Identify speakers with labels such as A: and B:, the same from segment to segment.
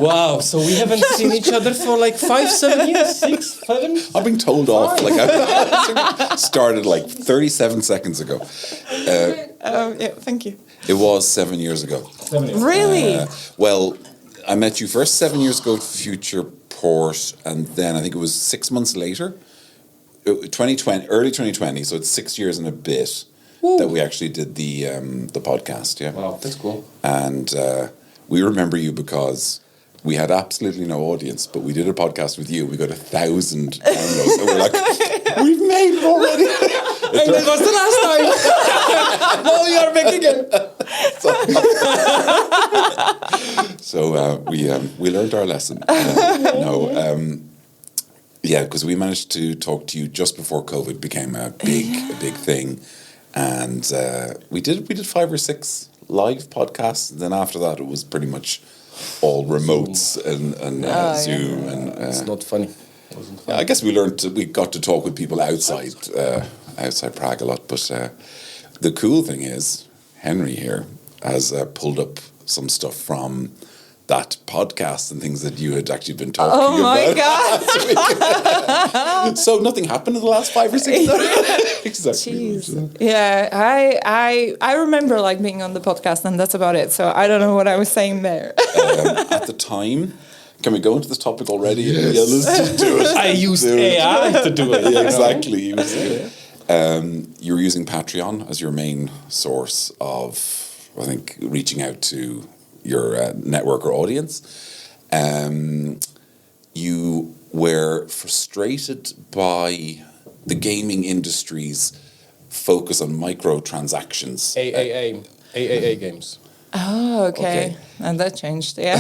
A: Wow, so we haven't seen each other for like 5, 7 years, 6, 7?
B: I've been told off. Like I started like 37 seconds ago.
C: Yeah, thank you.
B: It was 7 years ago.
A: 7 years.
C: Really?
B: Well, I met you first 7 years ago at Future Port, and then I think it was 6 months later, 2020, early 2020. So it's 6 years and a bit that we actually did the podcast. Yeah.
A: Wow, that's cool.
B: And we remember you because we had absolutely no audience, but we did a podcast with you. We got 1,000 downloads, and we're like, we've made it already.
A: And that was the last time. Now we are back again.
B: So we learned our lesson. Yeah, because we managed to talk to you just before COVID became a big thing, and we did 5 or 6 live podcasts. And then after that, it was pretty much all remotes and Zoom, and
A: It's not funny. It wasn't funny.
B: I guess we got to talk with people outside Prague a lot. But the cool thing is, Henry here has pulled up some stuff from that podcast and things that you had actually been talking about.
C: Oh my God!
B: So nothing happened in the last 5 or 6 days. Exactly.
C: Jeez. Yeah, I remember like being on the podcast, and that's about it. So I don't know what I was saying there.
B: At the time, can we go into this topic already?
A: Yes.
B: Yeah, let's just do it.
A: I used AI to do it.
B: Yeah, exactly. You were using Patreon as your main source of, I think, reaching out to your network or audience. You were frustrated by the gaming industry's focus on microtransactions.
A: AAA games.
C: Oh, okay. And that changed. Yeah.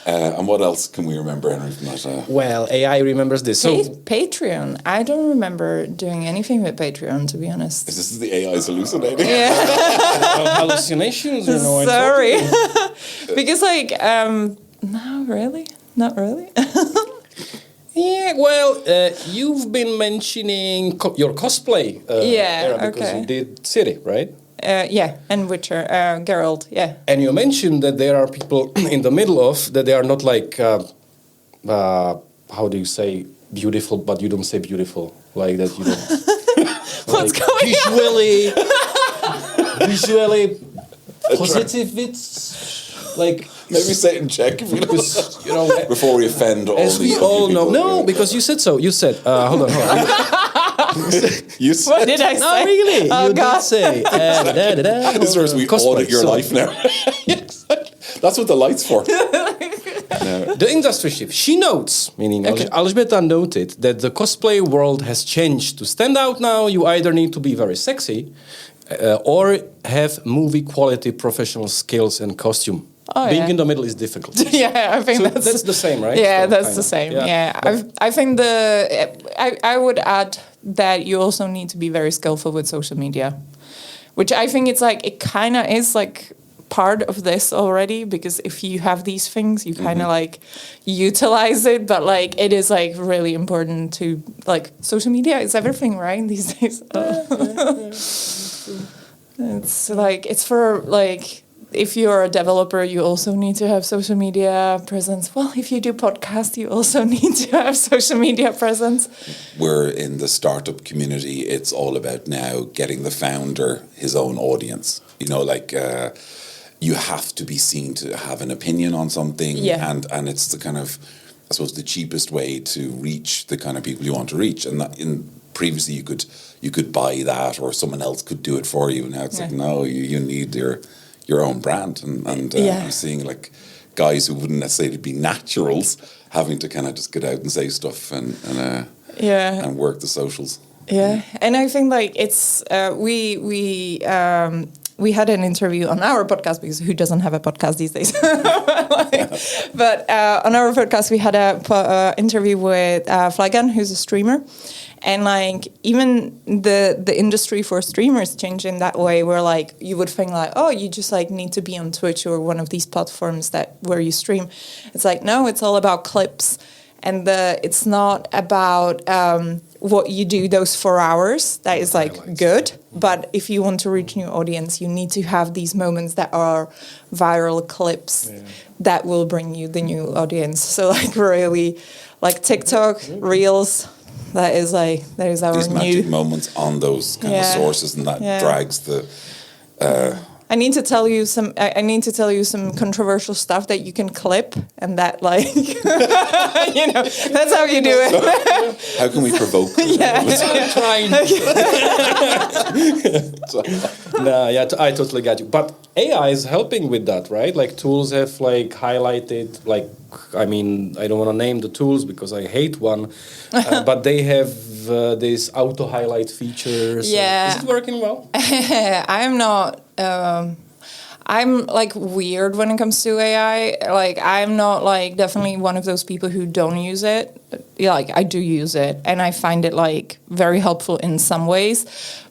B: And what else can we remember, Henry, from that?
A: Well, AI remembers this. So
C: Patreon. I don't remember doing anything with Patreon, to be honest.
B: This is the AI's hallucinating.
C: Yeah.
A: hallucinations, you know.
C: Sorry. Because no, really? Not really.
A: Yeah, well, you've been mentioning your cosplay. Era because you did City, right?
C: Yeah, and Witcher, Geralt, yeah.
A: And you mentioned that there are people in the middle of, that they are not like, how do you say, beautiful, but you don't say beautiful. Like that you don't...
C: What's going on?
A: Visually positive, it's like...
B: Maybe say it in Czech, if
A: because, you know...
B: before we offend all
A: as we all know. No, because you said so. You said, hold on.
B: You said,
C: What did I say?
A: No, really.
C: Oh,
A: you
C: God.
A: did say.
B: This is where we audit your life now. Yes. That's what the light's for.
A: The industry shift. She notes, meaning Alžběta noted, that the cosplay world has changed. To stand out now, you either need to be very sexy or have movie quality professional skills and costume.
C: Oh,
A: Being in the middle is difficult.
C: Yeah, I think
A: So
C: that's
A: the same, right?
C: Yeah,
A: So,
C: that's
A: kind
C: the
A: of.
C: same.
A: Yeah.
C: Yeah, I think I would add that you also need to be very skillful with social media, which I think it's like it kind of is like part of this already, because if you have these things, you kind of like utilize it, but like it is like really important to like social media is everything, right? These days. It's like it's for like. If you're a developer, you also need to have social media presence. Well, if you do podcast, you also need to have social media presence.
B: We're in the startup community. It's all about now getting the founder his own audience. You know, like you have to be seen to have an opinion on something.
C: Yeah.
B: And it's the kind of, I suppose, the cheapest way to reach the kind of people you want to reach. And that previously you could buy that, or someone else could do it for you. Now it's like, no, you need your own brand, and I'm seeing like guys who wouldn't necessarily be naturals having to kind of just get out and say stuff and work the socials.
C: Yeah, and I think like it's we had an interview on our podcast, because who doesn't have a podcast these days? But on our podcast we had a interview with Flagan, who's a streamer. And like even the industry for streamers changed in that way, where like you would think like, oh, you just like need to be on Twitch or one of these platforms where you stream. It's like, no, it's all about clips, and it's not about what you do those 4 hours, that is like
A: Highlights.
C: good. But if you want to reach new audience, you need to have these moments that are viral clips that will bring you the new audience. So like really, like TikTok, Reels, that is our
B: These
C: new
B: magic moments on those kind of sources, and that drags the.
C: I need to tell you some. I need to tell you some controversial stuff that you can clip, and that like, that's how you do it.
B: How can we provoke?
A: I'm trying. I totally get you. But AI is helping with that, right? Like tools have like highlighted, like, I mean, I don't want to name the tools because I hate one, but they have these auto highlight features.
C: Yeah.
A: Is it working well?
C: I'm not. I'm like weird when it comes to AI. Like I'm not like definitely one of those people who don't use it. Like I do use it, and I find it like very helpful in some ways.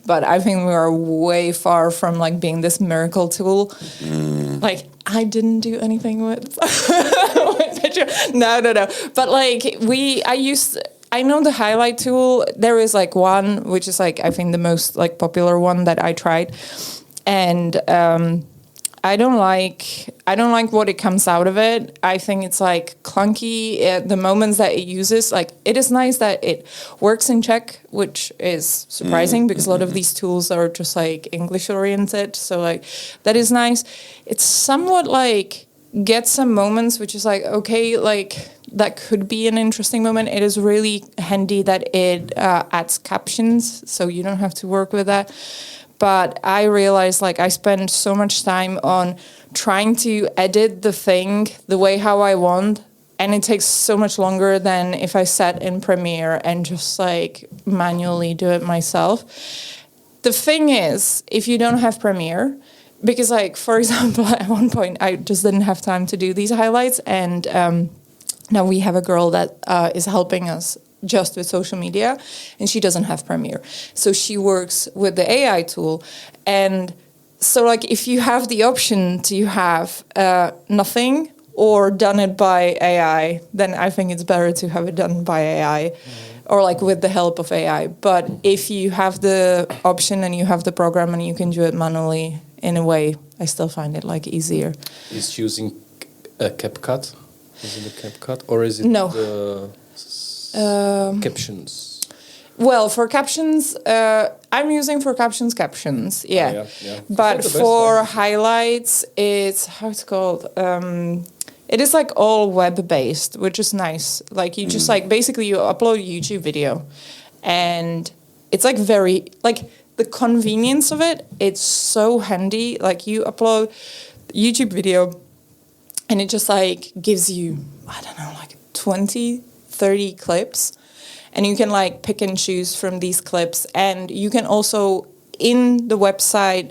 C: But I think we are way far from like being this miracle tool. Like I didn't do anything with picture. No. But like I know the highlight tool. There is like one which is like I think the most like popular one that I tried. And I don't like what it comes out of it. I think it's like clunky. The moments that it uses, like it is nice that it works in Czech, which is surprising because a lot of these tools are just like English oriented. So like that is nice. It's somewhat like get some moments, which is like, okay, like that could be an interesting moment. It is really handy that it adds captions, so you don't have to work with that. But I realized like I spend so much time on trying to edit the thing the way how I want. And it takes so much longer than if I sat in Premiere and just like manually do it myself. The thing is, if you don't have Premiere, because like, for example, at one point I just didn't have time to do these highlights. And now we have a girl that is helping us just with social media, and she doesn't have Premiere. So she works with the AI tool. And so like if you have the option to have nothing or done it by AI, then I think it's better to have it done by AI or like with the help of AI. But if you have the option and you have the program and you can do it manually, in a way, I still find it like easier.
A: Is using a CapCut? Is it a CapCut or is it the captions?
C: Well, for captions, I'm using for captions. Yeah. But for highlights, it's how it's called. It is like all web based, which is nice. Like you just like basically you upload a YouTube video, and it's like very like the convenience of it. It's so handy. Like you upload YouTube video, and it just like gives you I don't know like 20-30 clips, and you can like pick and choose from these clips, and you can also in the website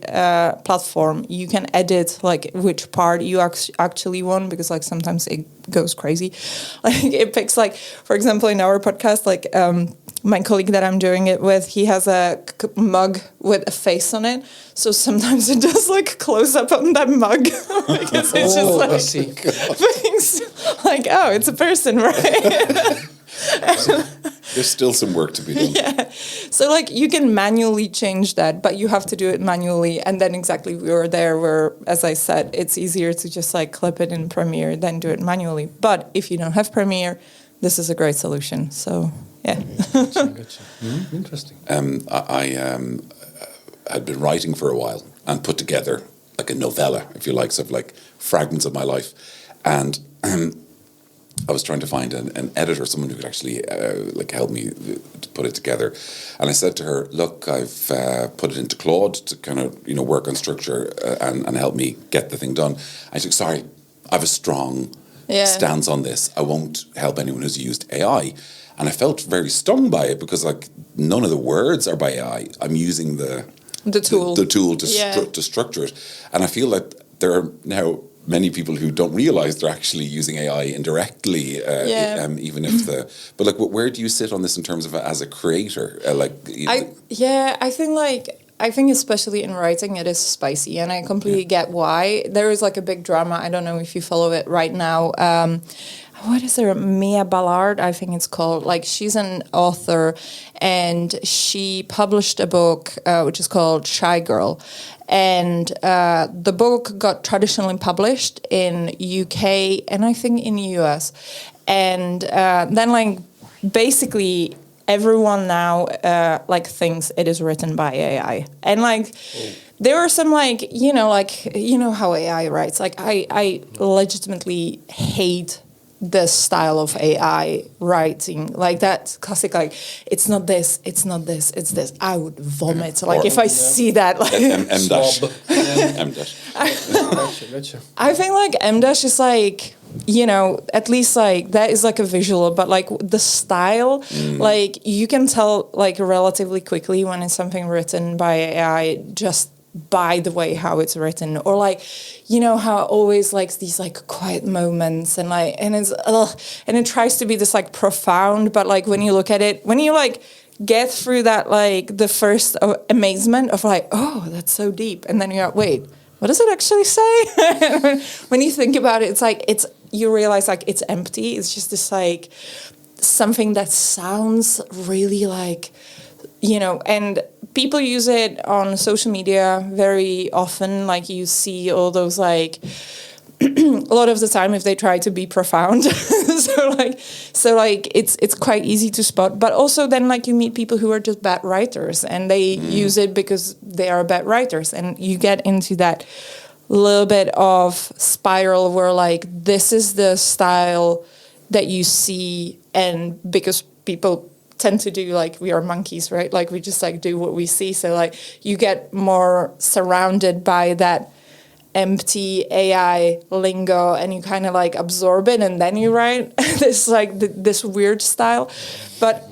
C: platform you can edit like which part you actually want, because like sometimes it goes crazy. Like it picks like, for example, in our podcast, like my colleague that I'm doing it with, he has a mug with a face on it, so sometimes it does like close up on that mug because it's just like
A: I see.
C: things like, oh, it's a person, right?
B: There's still some work to be done.
C: Yeah. So like you can manually change that, but you have to do it manually. And then exactly we were there where, as I said, it's easier to just like clip it in Premiere than do it manually. But if you don't have Premiere, this is a great solution. So yeah.
A: Gotcha. Interesting.
B: I had been writing for a while and put together like a novella, if you like, sort of like fragments of my life. And I was trying to find an editor, someone who could actually like help me to put it together. And I said to her, look, I've put it into Claude to kind of, work on structure and help me get the thing done. I said, sorry, I have a strong stance on this. I won't help anyone who's used AI. And I felt very stung by it because like none of the words are by AI. I'm using the
C: tool.
B: The tool to structure it. And I feel like there are now many people who don't realize they're actually using AI indirectly, even if but like, where do you sit on this in terms of as a creator?
C: I think like I think especially in writing, it is spicy, and I completely get why. There is like a big drama. I don't know if you follow it right now. What is her? Mia Ballard, I think it's called. Like, she's an author, and she published a book which is called Shy Girl. And the book got traditionally published in UK and I think in the US. And then, like, basically everyone now like thinks it is written by AI. And like there are some like you know how AI writes. Like I legitimately hate the style of AI writing, like that classic, like it's not this, it's not this, it's this. I would vomit. Like if I see that, like
B: M-dash.
C: I think like M-dash is like, you know, at least like that is like a visual, but like the style, like you can tell like relatively quickly when it's something written by AI just by the way how it's written, or like, you know how it always likes these like quiet moments and like, and it's and it tries to be this like profound, but like when you look at it, when you like get through that like the first amazement of like, oh, that's so deep, and then you're like, wait, what does it actually say? When you think about it, it's like you realize like it's empty. It's just this like something that sounds really like, you know, and people use it on social media very often. Like you see all those like a lot of the time if they try to be profound. so like it's quite easy to spot. But also then like you meet people who are just bad writers and they use it because they are bad writers, and you get into that little bit of spiral where like this is the style that you see, and because people tend to do like we are monkeys, right? Like we just like do what we see. So like you get more surrounded by that empty AI lingo and you kind of like absorb it and then you write this like this weird style. But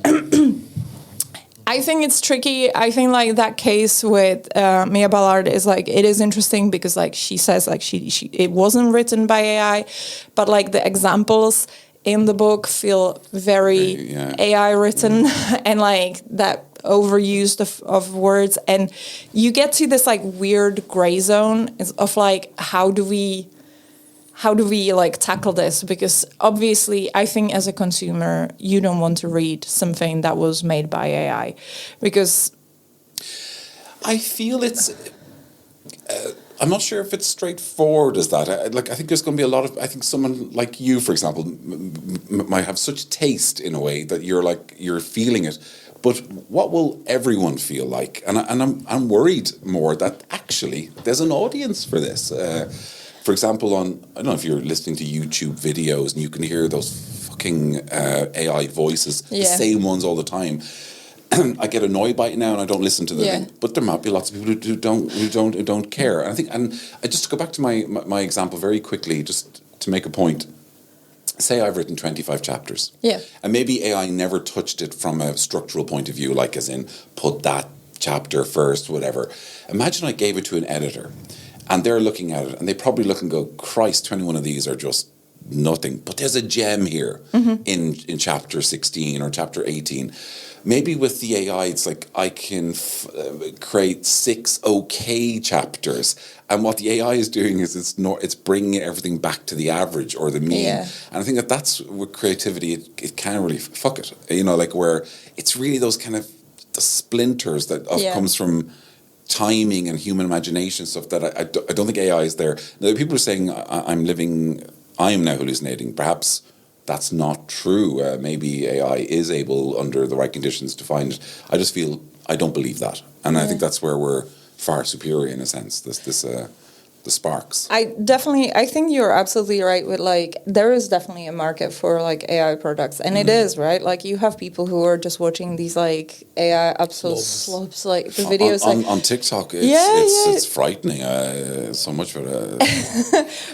C: I think it's tricky. I think like that case with Mia Ballard is like, it is interesting because like she says like she it wasn't written by AI, but like the examples in the book feel very AI written and like that overused of words, and you get to this like weird gray zone of like how do we like tackle this, because obviously I think as a consumer you don't want to read something that was made by AI, because
B: I feel it's I'm not sure if it's straightforward as that. I think there's going to be a lot of, I think someone like you, for example, might have such taste in a way that you're feeling it. But what will everyone feel like? And I'm worried more that actually there's an audience for this. For example, I don't know if you're listening to YouTube videos and you can hear those fucking AI voices, the same ones all the time. I get annoyed by it now, and I don't listen to them. But there might be lots of people who don't care. And I think, and I just to go back to my example very quickly, just to make a point. Say I've written 25 chapters. Yeah. And maybe AI never touched it from a structural point of view, like as in put that chapter first, whatever. Imagine I gave it to an editor, and they're looking at it, and they probably look and go, Christ, 21 of these are just nothing. But there's a gem here in chapter 16 or chapter 18. Maybe with the AI, it's like I can create 6 okay chapters, and what the AI is doing is it's bringing everything back to the average or the mean. Yeah. And I think that's with creativity, it can't really fuck it. You know, like where it's really those kind of the splinters that comes from timing and human imagination stuff that I don't think AI is there. Now, people are saying I am now hallucinating. Perhaps that's not true. Maybe AI is able, under the right conditions, to find it. I just feel I don't believe that, and I think that's where we're far superior in a sense. The sparks. I
C: think you're absolutely right with like there is definitely a market for like AI products, and it is right. Like you have people who are just watching these like AI absolute slopes, like the videos
B: on TikTok. It's frightening. So much for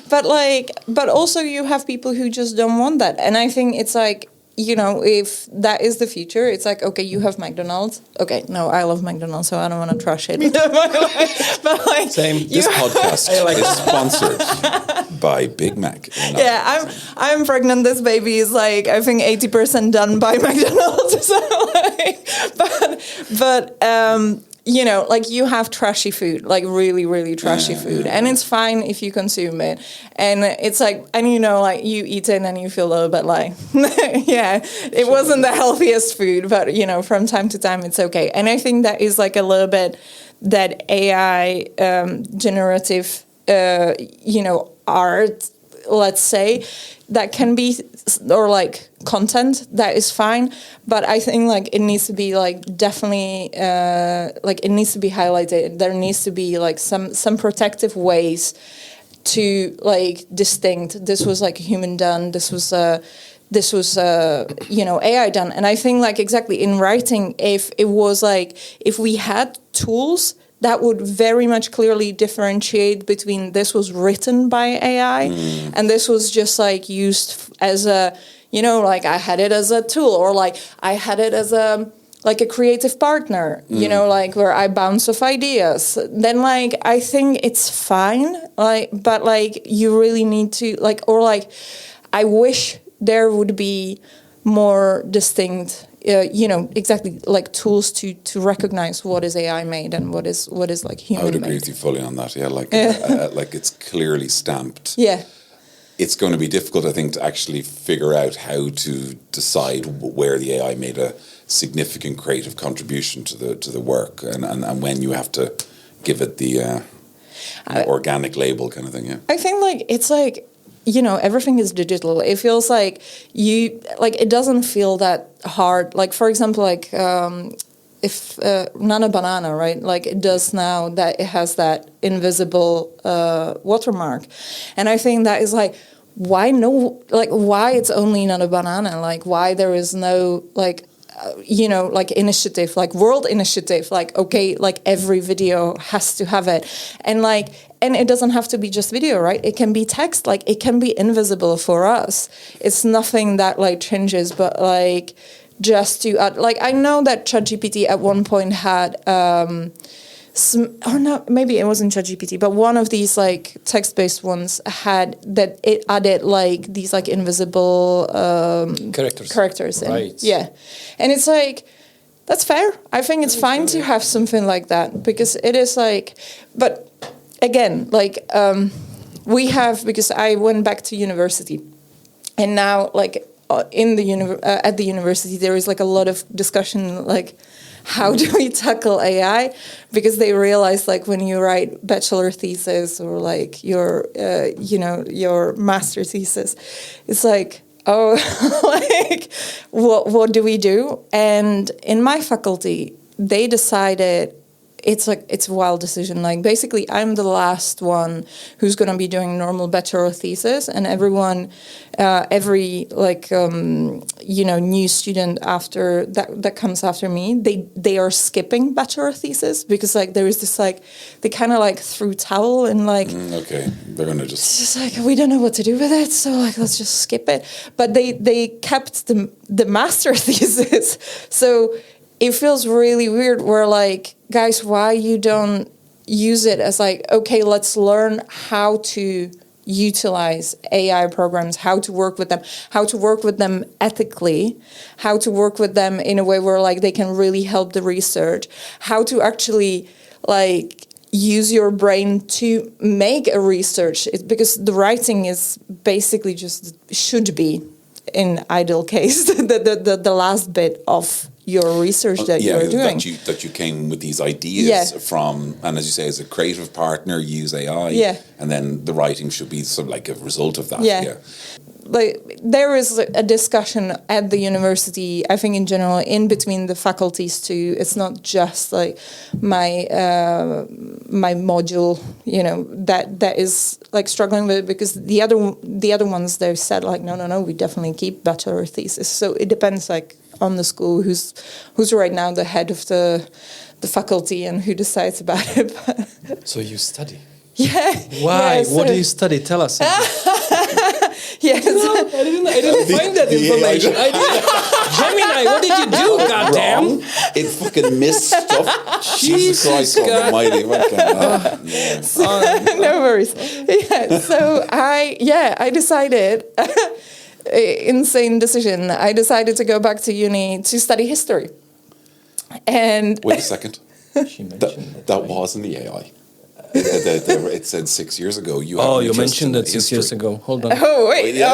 C: but also you have people who just don't want that, and I think it's like, you know, if that is the future, it's like, okay, you have McDonald's. Okay, no, I love McDonald's, so I don't want to trash it. But like,
B: same. This podcast is sponsored by Big Mac.
C: Yeah, I'm pregnant. This baby is like, I think 80% done by McDonald's. So like, but you know, like you have trashy food, like really, really trashy food. And it's fine if you consume it. And it's like, and you know, like you eat it and you feel a little bit like, it wasn't the healthiest food, but you know, from time to time it's okay. And I think that is like a little bit that AI generative, you know, art, let's say, that can be, or like content, that is fine, but I think like it needs to be like definitely like it needs to be highlighted. There needs to be like some protective ways to like distinct. This was like human done. This was you know, AI done. And I think like exactly in writing, if it was like if we had tools that would very much clearly differentiate between this was written by AI and this was just like used as a, you know, like I had it as a tool, or like I had it as a like a creative partner, you know, like where I bounce off ideas. Then like I think it's fine, like, but like you really need to like, or like I wish there would be more distinct. You know, exactly like tools to recognize what is AI made and what is like human made.
B: I would agree with you fully on that. Yeah, like like it's clearly stamped.
C: Yeah,
B: it's going to be difficult, I think, to actually figure out how to decide where the AI made a significant creative contribution to the work, and when you have to give it the organic label kind of thing. Yeah,
C: I think like it's like, you know, everything is digital. It feels like it doesn't feel that hard. Like, for example, like if Nana Banana, right? Like it does now that it has that invisible watermark. And I think that is like, why it's only Nana Banana? Like why there is no like, you know, like initiative, like world initiative, like, okay, like every video has to have it. And it doesn't have to be just video, right? It can be text, like it can be invisible for us. It's nothing that like changes, but like just to add, like I know that ChatGPT at one point had, maybe it wasn't ChatGPT, but one of these like text-based ones had that it added like these like invisible characters in.
A: Right.
C: Yeah. And it's like, that's fair. I think it's fine to have something like that because it is like, but again, like we have, because I went back to university and now like in the at the university, there is like a lot of discussion, like how do we tackle AI? Because they realize like when you write bachelor thesis or like your, you know, your master thesis, it's like, oh, like what do we do? And in my faculty, they decided it's a wild decision. Like basically I'm the last one who's going to be doing normal bachelor thesis, and everyone, every like, you know, new student after that comes after me, they are skipping bachelor thesis because like there is this like, they kind of like threw towel and like,
B: okay, they're going to just.
C: It's just like, we don't know what to do with it. So like, let's just skip it. But they kept the master thesis. So it feels really weird where like, guys, why you don't use it as like, okay, let's learn how to utilize AI programs, how to work with them ethically, how to work with them in a way where like they can really help the research, how to actually like use your brain to make a research. Because the writing is basically just should be, in ideal case, the last bit of your research that you're doing.
B: That you came with these ideas from, and as you say, as a creative partner, use AI, and then the writing should be sort of like a result of that. Yeah.
C: Like there is a discussion at the university, I think in general, in between the faculties too. It's not just like my my module, you know, that is like struggling with it, because the other ones, they've said like no, we definitely keep bachelor thesis. So it depends like on the school who's right now the head of the faculty and who decides about it.
A: So you study.
C: Yeah.
A: Why?
C: Yeah, so
A: what do you study? Tell us.
C: Yes.
A: No, I didn't find that information. I didn't. Gemini, what did you do? Goddamn!
B: It fucking missed stuff. Jesus Christ Almighty!
C: No worries. Yeah. So I decided. Insane decision. I decided to go back to uni to study history. And
B: wait a second.
A: She mentioned
B: that was in the AI. It said 6 years ago.
A: You mentioned it 6 years ago. Hold on.
C: Oh, wait.
B: Yeah.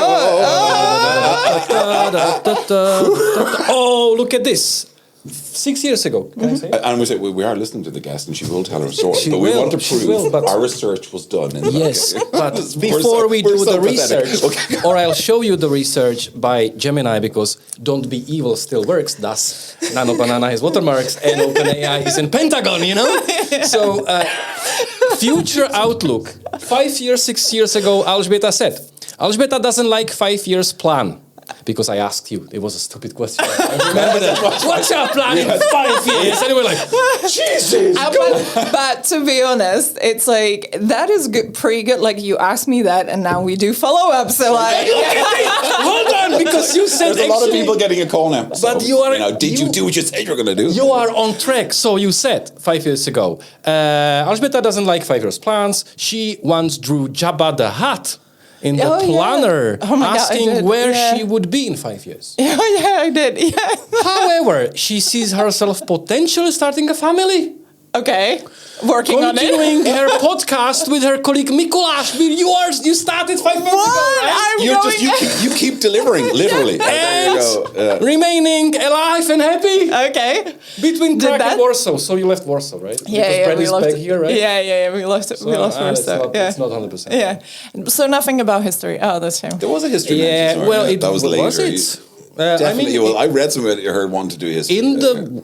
A: Oh, look at this. 6 years ago. Can I say?
B: And we are listening to the guest, and she will tell her story.
A: She
B: but we
A: will,
B: want to
A: she
B: prove
A: will, but-
B: our research was done.
A: Yes, but
B: We're
A: before we do
B: so
A: the
B: pathetic.
A: research,
B: Okay.
A: or I'll show you the research by Gemini, because Don't Be Evil still works, thus Nano Banana has watermarks, and OpenAI is in Pentagon, you know? So, future outlook. 5 years, 6 years ago, Alžběta said, Alžběta doesn't like 5 years plan. Because I asked you. It was a stupid question. I remember that. What's your plan in 5 years? And we were like, Jesus,
C: but to be honest, it's like, that is good, pretty good. Like, you asked me that, and now we do follow-up. So, like...
A: Hold on, because you said
B: There's a lot of people getting a call now. So,
A: But you are...
B: did you do what you said you were going to do?
A: You are on track. So you said 5 years ago, Alžběta doesn't like 5 years plans. She once drew Jabba the Hutt in the planner, asking where she would be in 5 years.
C: Yeah, I did. Yeah.
A: However, she sees herself potentially starting a family.
C: Okay. Working on it.
A: Continuing her podcast with her colleague Mikuláš. You started 5 months ago, right?
B: You keep delivering, literally.
A: And
B: there you go.
A: remaining alive and happy.
C: Okay.
A: Between Prague and Warsaw. So you left Warsaw, right? Because Brad is back here, right?
C: Yeah, we left Warsaw.
A: It's not 100%.
C: Yeah. So nothing about history. Oh, that's shame.
B: There was a history.
A: Yeah,
B: mention,
A: well,
B: that was later.
A: Was it?
B: Definitely. I read some of it. I heard one to do history.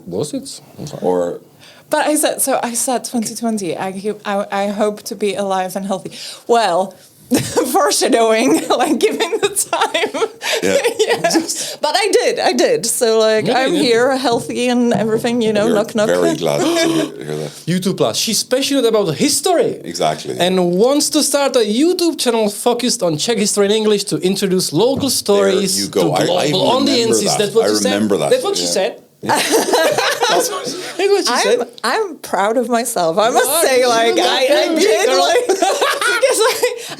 A: Was it?
B: Or...
C: But I said 2020. I hope to be alive and healthy. Well, foreshadowing, like giving the time.
B: Yeah.
C: But I did. So like I'm here, healthy and everything. You know, knock knock.
B: Very glad to hear that.
A: YouTube Plus. She's passionate about history.
B: Exactly.
A: And wants to start a YouTube channel focused on Czech history in English to introduce local stories
B: you go.
A: to global audiences. That's what she said.
B: Remember that.
A: That's what she said. That's what she said.
C: I'm proud of myself. I must say, like I did, like, because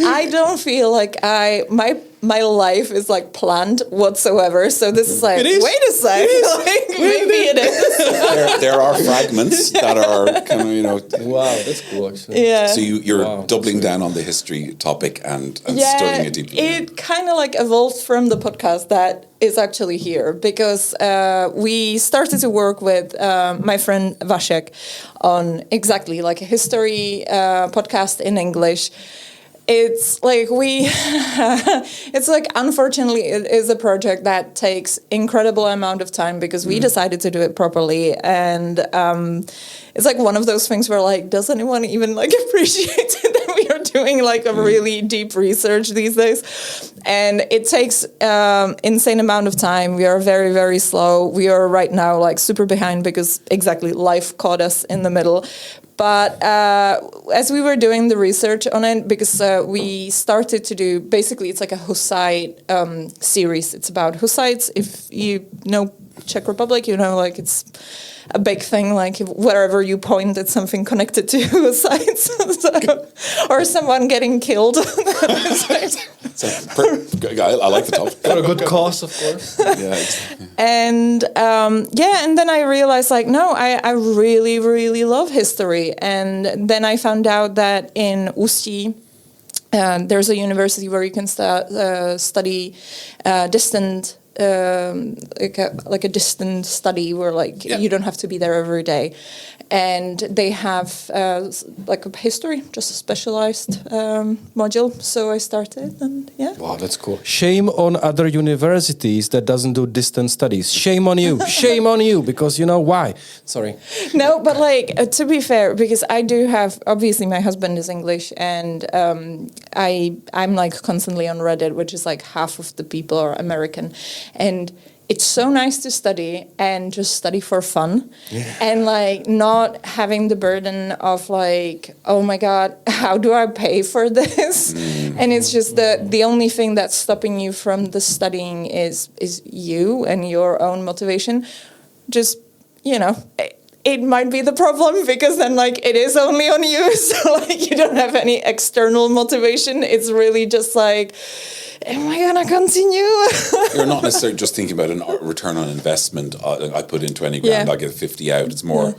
C: I don't feel like my life is like planned whatsoever. So this is like, wait a sec, like, maybe it is.
B: There are fragments that are kind of, you know.
A: Wow, that's cool actually.
C: Yeah.
B: So you're doubling down on the history topic and studying it deeply.
C: It kind of like evolved from the podcast that is actually here, because we started to work with my friend Vasek on exactly like a history podcast in English. It's like it's like, unfortunately, it is a project that takes incredible amount of time, because we decided to do it properly. And it's like one of those things where like, does anyone even like appreciate that we are doing like a really deep research these days? And it takes insane amount of time. We are very, very slow. We are right now like super behind, because exactly life caught us in the middle. But as we were doing the research on it, because we started to do, basically it's like a Hussite series. It's about Hussites. If you know Czech Republic, you know, like it's a big thing, like wherever you point, it's something connected to Hussites. Or someone getting killed.
B: I like the topic.
A: For a good cause, of course.
B: Yeah, exactly.
C: And and then I realized like, no, I really, really love history. And then I found out that in Ústí, there's a university where you can study distant, like a distant study where like you don't have to be there every day. And they have like a history, just a specialized module. So I started, and
A: Wow, that's cool. Shame on other universities that doesn't do distance studies. Shame on you. Shame on you, because you know why. Sorry.
C: No, but like to be fair, because I do have, obviously my husband is English, and I'm like constantly on Reddit, which is like half of the people are American, and it's so nice to study and just study for fun, and like not having the burden of like, oh my God, how do I pay for this? And it's just the only thing that's stopping you from the studying is you and your own motivation. Just, you know, it might be the problem, because then like it is only on you, so like you don't have any external motivation. It's really just like, am I gonna continue?
B: You're not necessarily just thinking about a return on investment. I put in 20 grand, I get 50 out. It's more,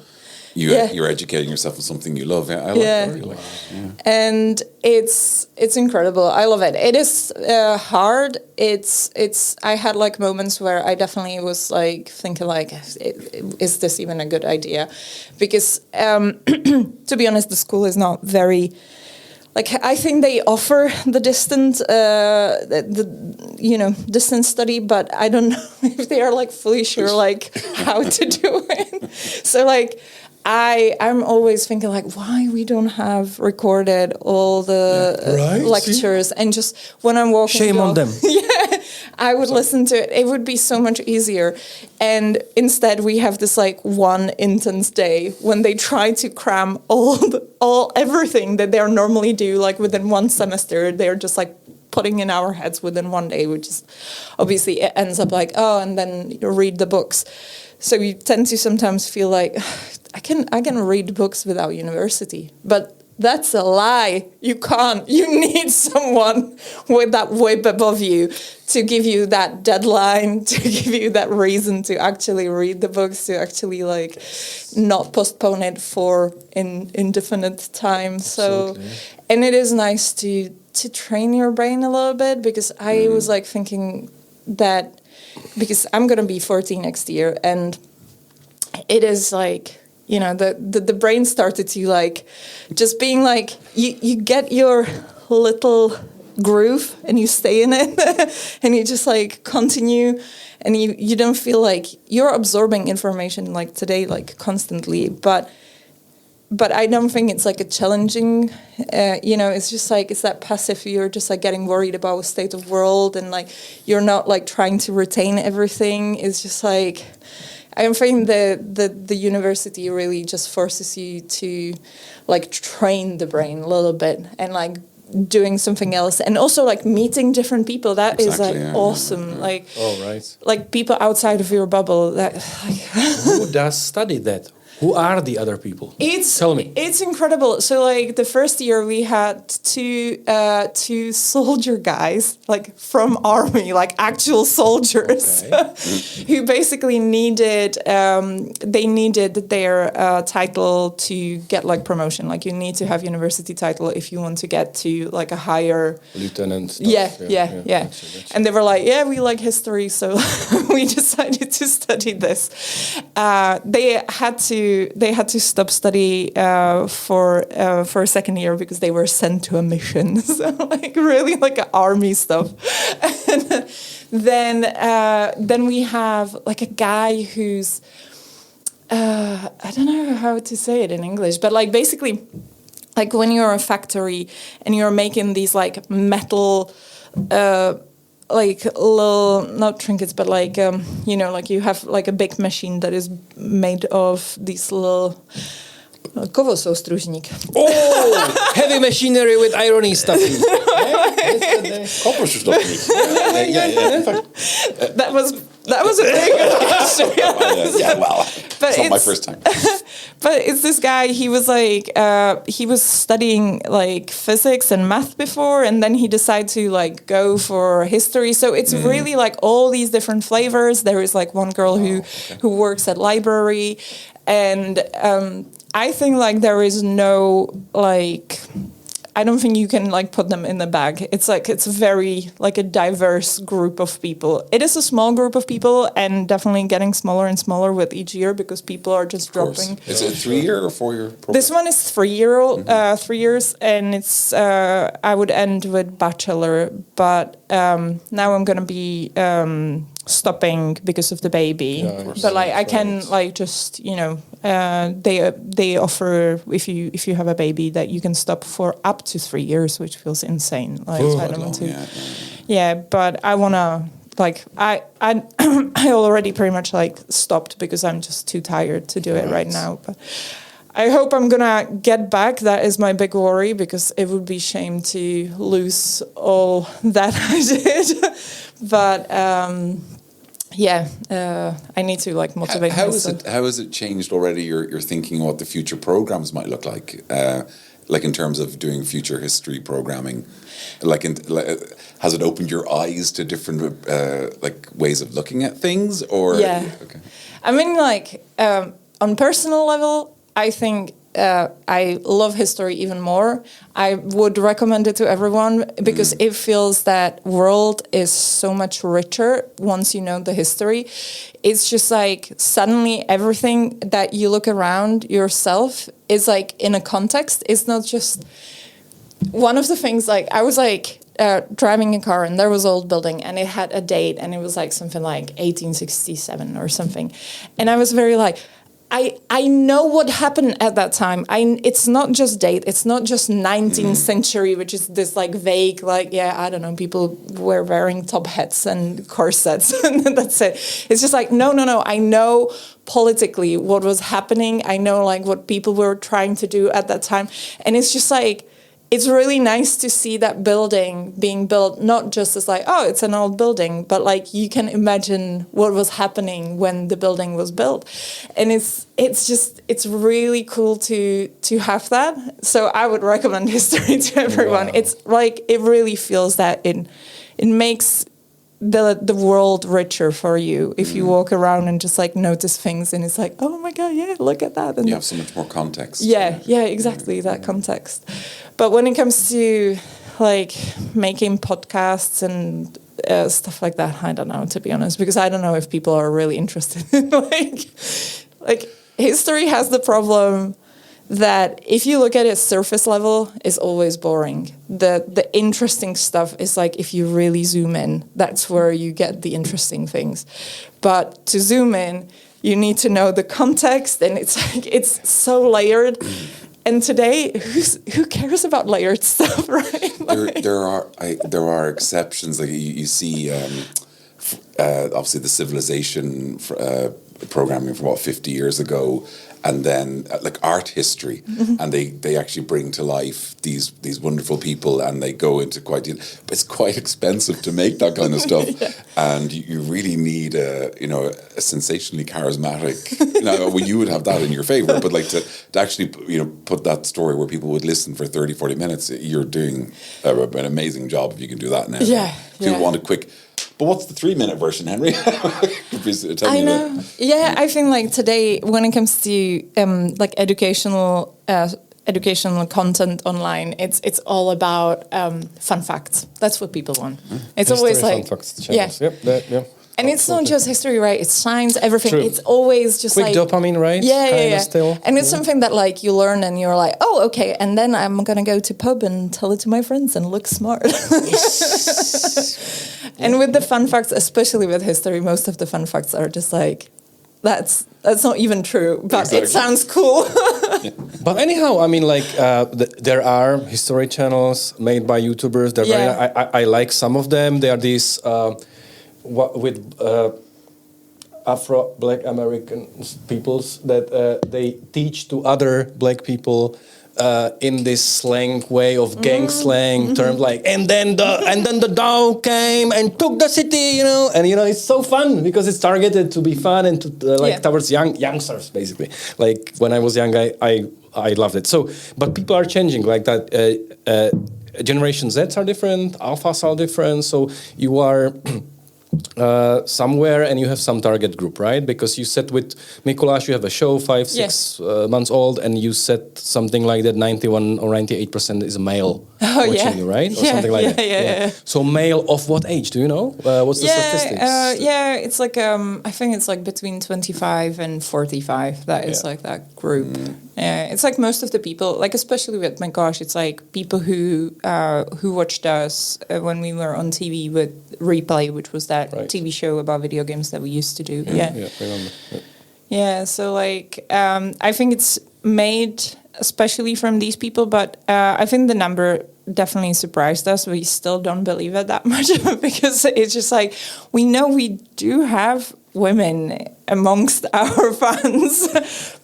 B: you're educating yourself in something you love. Yeah, I like that. Really like that. Yeah.
C: And it's incredible. I love it. It is hard. I had like moments where I definitely was like thinking like, is this even a good idea? Because to be honest, the school is not very. Like I think they offer the distance study, but I don't know if they are like fully sure like how to do it. So like I'm always thinking like why we don't have recorded all the lectures and just when I'm walking.
A: Shame on them.
C: Yeah, I would listen to it. It would be so much easier. And instead we have this like one intense day when they try to cram everything that they're normally do like within one semester. They're just like putting in our heads within one day, which is obviously it ends up like, and then you read the books. So you tend to sometimes feel like I can read books without university, but that's a lie. You can't. You need someone with that whip above you to give you that deadline, to give you that reason to actually read the books, to actually like not postpone it for indefinite time. So, absolutely. And it is nice to train your brain a little bit because I was like thinking that because I'm going to be 40 next year and it is like, you know, the brain started to like just being like you get your little groove and you stay in it and you just like continue and you don't feel like you're absorbing information like today like constantly but I don't think it's like a challenging it's just like it's that passive, you're just like getting worried about the state of world and like you're not like trying to retain everything. It's just like I think the university really just forces you to like train the brain a little bit and like doing something else and also like meeting different people. That is like awesome. Yeah. Like like people outside of your bubble. That like
A: who does study that? Who are the other people? Tell me.
C: It's incredible. So like the first year we had two soldier guys like from army, like actual soldiers, who basically needed their title to get like promotion. Like you need to have university title if you want to get to like a higher
A: lieutenant stuff.
C: Yeah. And they were like, we like history, so we decided to study this. They had to stop study for a second year because they were sent to a mission. So like really like army stuff. And then we have like a guy who's I don't know how to say it in English, but like basically like when you're a factory and you're making these like metal like little, not trinkets, but like, like you have like a big machine that is made of these little kovosoustružník.
A: Oh, heavy machinery with irony stuff.
C: That was a big question.
B: But it's not my first time.
C: But it's this guy, he was like, he was studying like physics and math before, and then he decided to like go for history. So it's really like all these different flavors. There is like one girl who works at library, and I think like there is no like, I don't think you can like put them in the bag. It's like it's very like a diverse group of people. It is a small group of people and definitely getting smaller and smaller with each year because people are just dropping.
B: Is it a 3-year or 4-year program?
C: This one is 3 years, and it's I would end with bachelor, but now I'm gonna be stopping because of the baby. But like I can like just they offer if you have a baby that you can stop for up to 3 years, which feels insane. Like I don't want to. Yeah, but I wanna like I already pretty much like stopped because I'm just too tired to do it right now. But I hope I'm gonna get back. That is my big worry because it would be shame to lose all that I did. But I need to like motivate myself.
B: How has it changed already? Your thinking what the future programs might look like in terms of doing future history programming. Has it opened your eyes to different like ways of looking at things? Or
C: I mean, like on personal level, I think I love history even more. I would recommend it to everyone because it feels that world is so much richer once you know the history. It's just like suddenly everything that you look around yourself is like in a context. It's not just one of the things. Like I was like driving a car and there was an old building and it had a date and it was like something like 1867 or something, and I was very like, I know what happened at that time. It's not just date. It's not just 19th century, which is this like vague, like, I don't know, people were wearing top hats and corsets and that's it. It's just like, no. I know politically what was happening. I know like what people were trying to do at that time. And it's just like, it's really nice to see that building being built, not just as like, oh, it's an old building, but like you can imagine what was happening when the building was built. And it's really cool to have that. So I would recommend history to everyone. Wow. It's like, it really feels that it makes the world richer for you if you walk around and just like notice things and it's like, oh my God, look at that. And
B: you have so much more context.
C: Yeah, exactly, that context. But when it comes to like making podcasts and stuff like that, I don't know, to be honest, because I don't know if people are really interested in like history has the problem that if you look at it surface level, it's always boring. The interesting stuff is like if you really zoom in, that's where you get the interesting things. But to zoom in, you need to know the context, and it's like it's so layered. And today, who cares about layered stuff, right? Like,
B: there are exceptions. Like you see, obviously the civilization programming from about 50 years ago. And then like art history, and they actually bring to life these wonderful people, and they go into but it's quite expensive to make that kind of stuff, and you really need a sensationally charismatic. Well, you would have that in your favor, but like to actually put that story where people would listen for 30-40 minutes, you're doing an amazing job if you can do that now. If you want a quick. But what's the 3-minute version, Henry?
C: I know. I think like today, when it comes to like educational content online, it's all about fun facts. That's what people want. It's history, always like
A: fun facts channels. Yep.
C: And it's not just history, right? It's science, everything.
A: True.
C: It's always just
A: quick
C: like
A: dopamine, right?
C: Yeah.
A: Still.
C: And it's something that like you learn and you're like, oh, okay. And then I'm gonna go to pub and tell it to my friends and look smart. And with the fun facts, especially with history, most of the fun facts are just like, that's not even true, but it sounds cool.
A: But anyhow, I mean, like there are history channels made by YouTubers. They're very. I like some of them. They are these. With Afro-Black American peoples that they teach to other Black people in this slang way of gang slang terms like and then the Dow came and took the city, and it's so fun because it's targeted to be fun and to towards youngsters basically. Like when I was young, I loved it. So, but people are changing like that. Generation Zs are different, Alphas are different. So you are. Somewhere and you have some target group, right? Because you said with Mikuláš you have a show 6 months old and you said something like that 91 or 98% is a male watching you, right? Or something like that. Yeah. So male of what age? Do you know? What's the statistics?
C: It's like I think it's like between 25 and 45. That is like that group. It's like most of the people, like especially with Mikuláš, it's like people who watched us when we were on TV with Replay, which was that TV show about video games that we used to do.
A: Yeah, I remember.
C: So like I think it's made especially from these people, but I think the number definitely surprised us. We still don't believe it that much because it's just like we know we do have women amongst our fans,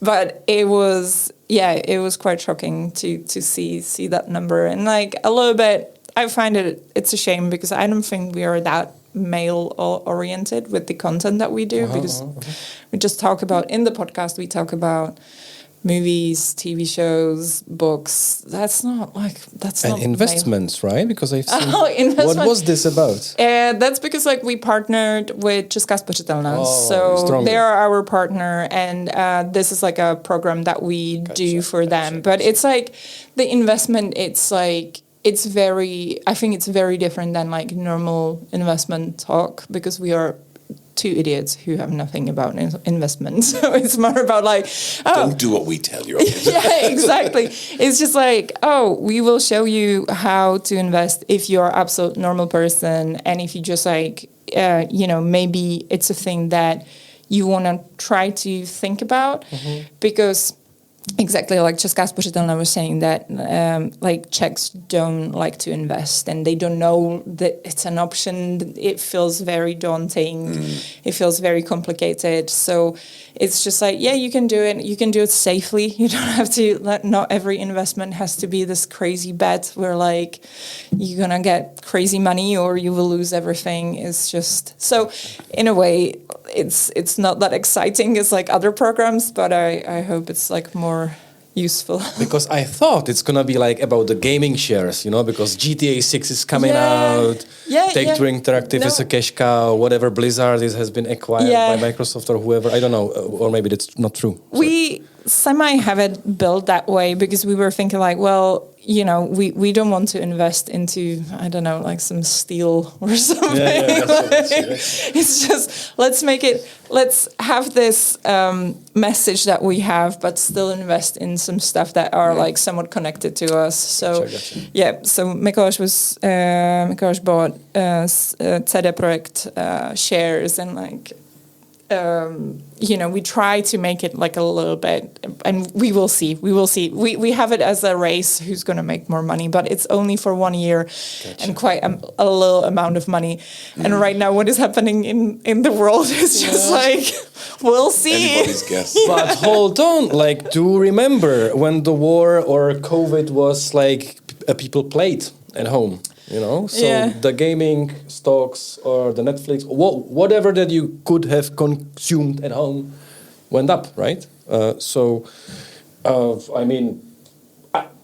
C: but it was quite shocking to see that number. And like a little bit, I find it's a shame because I don't think we are that male oriented with the content that we do because we just talk about in the podcast, we talk about movies, TV shows, books. That's not
A: investments, right? Because I've seen.
C: Investment.
A: What was this about?
C: That's because we partnered with Česká spořitelna, so
A: stronger.
C: they are our partner, and this is a program that we do for them. But it's the investment. It's very. I think it's very different than normal investment talk, because we are two idiots who have nothing about investment. So it's more about
B: don't do what we tell you.
C: Yeah, exactly. It's just we will show you how to invest if you're an absolute normal person, and if you just maybe it's a thing that you want to try to think about, because exactly like Česká spořitelna was saying that Czechs don't like to invest, and they don't know that it's an option. It feels very daunting. It feels very complicated. So it's just you can do it. You can do it safely. You don't have to. Not every investment has to be this crazy bet where you're gonna get crazy money or you will lose everything. It's just so in a way it's not that exciting as other programs, but I hope it's more useful.
A: Because I thought it's gonna be about the gaming shares, because GTA 6 is coming out. Take-Two Interactive is a cash cow. Whatever Blizzard has been acquired by Microsoft or whoever. I don't know, or maybe that's not true.
C: We semi have it built that way because we were thinking we don't want to invest into, I don't know, some steel or something. It's just, let's have this message that we have, but still invest in some stuff that are somewhat connected to us. So,
A: gotcha.
C: So Mikuláš bought CD Projekt shares, and we try to make it a little bit, and we will see. We have it as a race who's going to make more money, but it's only for 1 year. Gotcha. And quite a little amount of money. And right now what is happening in the world is just we'll see.
B: Anybody's guess.
A: But hold on, do you remember when the war or COVID was people played at home? The gaming stocks or the Netflix, whatever that you could have consumed at home went up, right?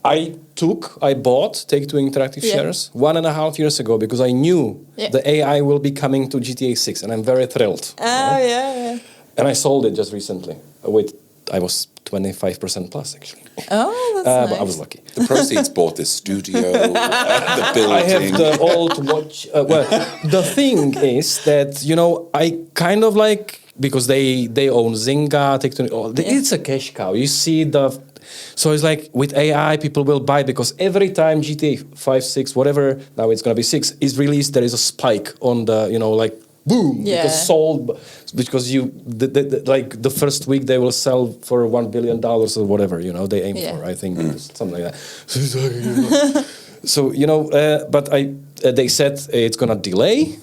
A: I bought Take-Two Interactive shares 1.5 years ago because I knew the AI will be coming to GTA 6, and I'm very thrilled.
C: Yeah.
A: And I sold it just recently. I was 25% plus, actually.
C: Oh, that's nice.
A: But I was lucky.
B: The proceeds bought the studio, the building.
A: I have the old watch. The thing is that, I kind of because they own Zynga, Take-Two. It's a cash cow. You see so it's with AI, people will buy, because every time GTA 5, 6, whatever, now it's going to be 6, is released, there is a spike on the, boom, because sold, because the first week they will sell for $1 billion or whatever, they aim for, I think, something like that. So, but they said it's going to delay,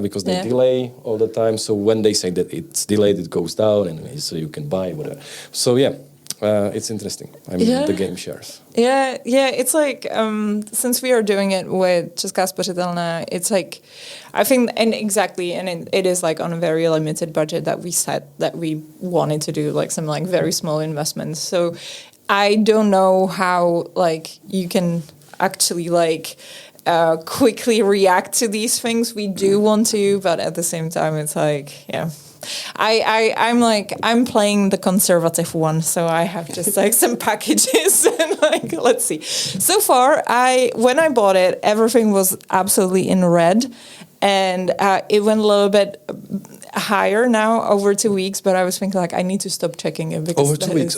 A: because they delay all the time. So when they say that it's delayed, it goes down, and so you can buy whatever. So it's interesting. The game shares.
C: Yeah, it's since we are doing it with Česká spořitelna, it's I think, and it is on a very limited budget that we set, that we wanted to do some very small investments. So I don't know how you can actually quickly react to these things. We do want to, but at the same time, it's I'm playing the conservative one, so I have just some packages and let's see. So far, when I bought it, everything was absolutely in red, and it went a little bit higher now over 2 weeks, but I was thinking I need to stop checking it because
A: over 2 weeks.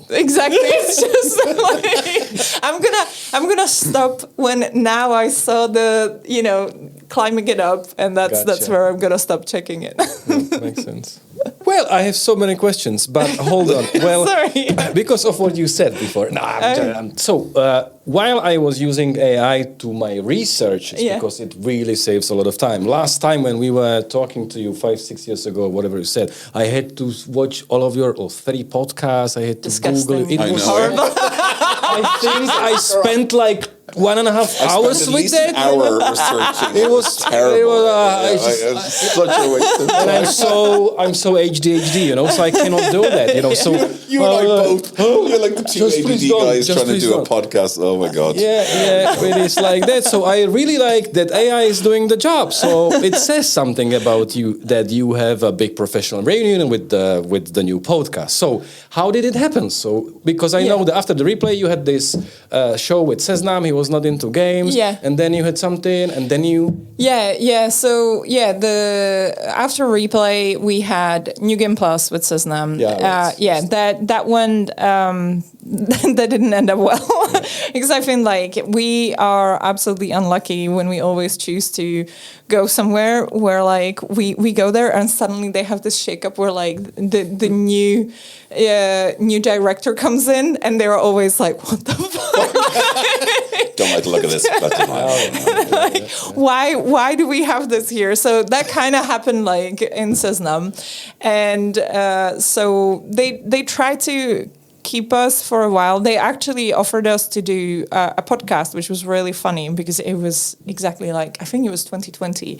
C: Exactly. It's just I'm gonna stop when now I saw the climbing it up, and that's where I'm gonna stop checking it.
A: Makes sense. Well, I have so many questions, but hold on. Well,
C: sorry.
A: Because of what you said before. While I was using AI to my research, because it really saves a lot of time. Last time when we were talking to you 5-6 years ago, whatever you said, I had to watch all of your 3 podcasts. I had to Google it.
C: It was horrible.
A: I think I spent like 1.5 hours with that.
B: An hour researching.
A: It was
B: terrible.
A: It's
B: such a waste of time.
A: and I'm so ADHD, so I cannot do that, So
B: You and I both. You're like the two
A: just
B: ADD
A: please don't,
B: guys
A: just
B: trying to
A: please
B: do a
A: don't.
B: podcast. Oh my god.
A: Yeah, it is like that. So I really like that AI is doing the job. So it says something about you that you have a big professional reunion with the new podcast. So how did it happen? So because I know that after the replay you had this show with Seznam. He was not into games.
C: Yeah.
A: And then you had something, and then you.
C: Yeah. So after replay we had New Game Plus with Seznam. That one that didn't end up well because I feel like we are absolutely unlucky when we always choose to go somewhere where like we go there and suddenly they have this shakeup where like the new director comes in and they're always like, what the fuck?
B: Don't like the look of this.
C: Like, why do we have this here? So that kind of happened like in Seznam, and so they tried to keep us for a while. They actually offered us to do a podcast, which was really funny because it was exactly like, I think it was 2020.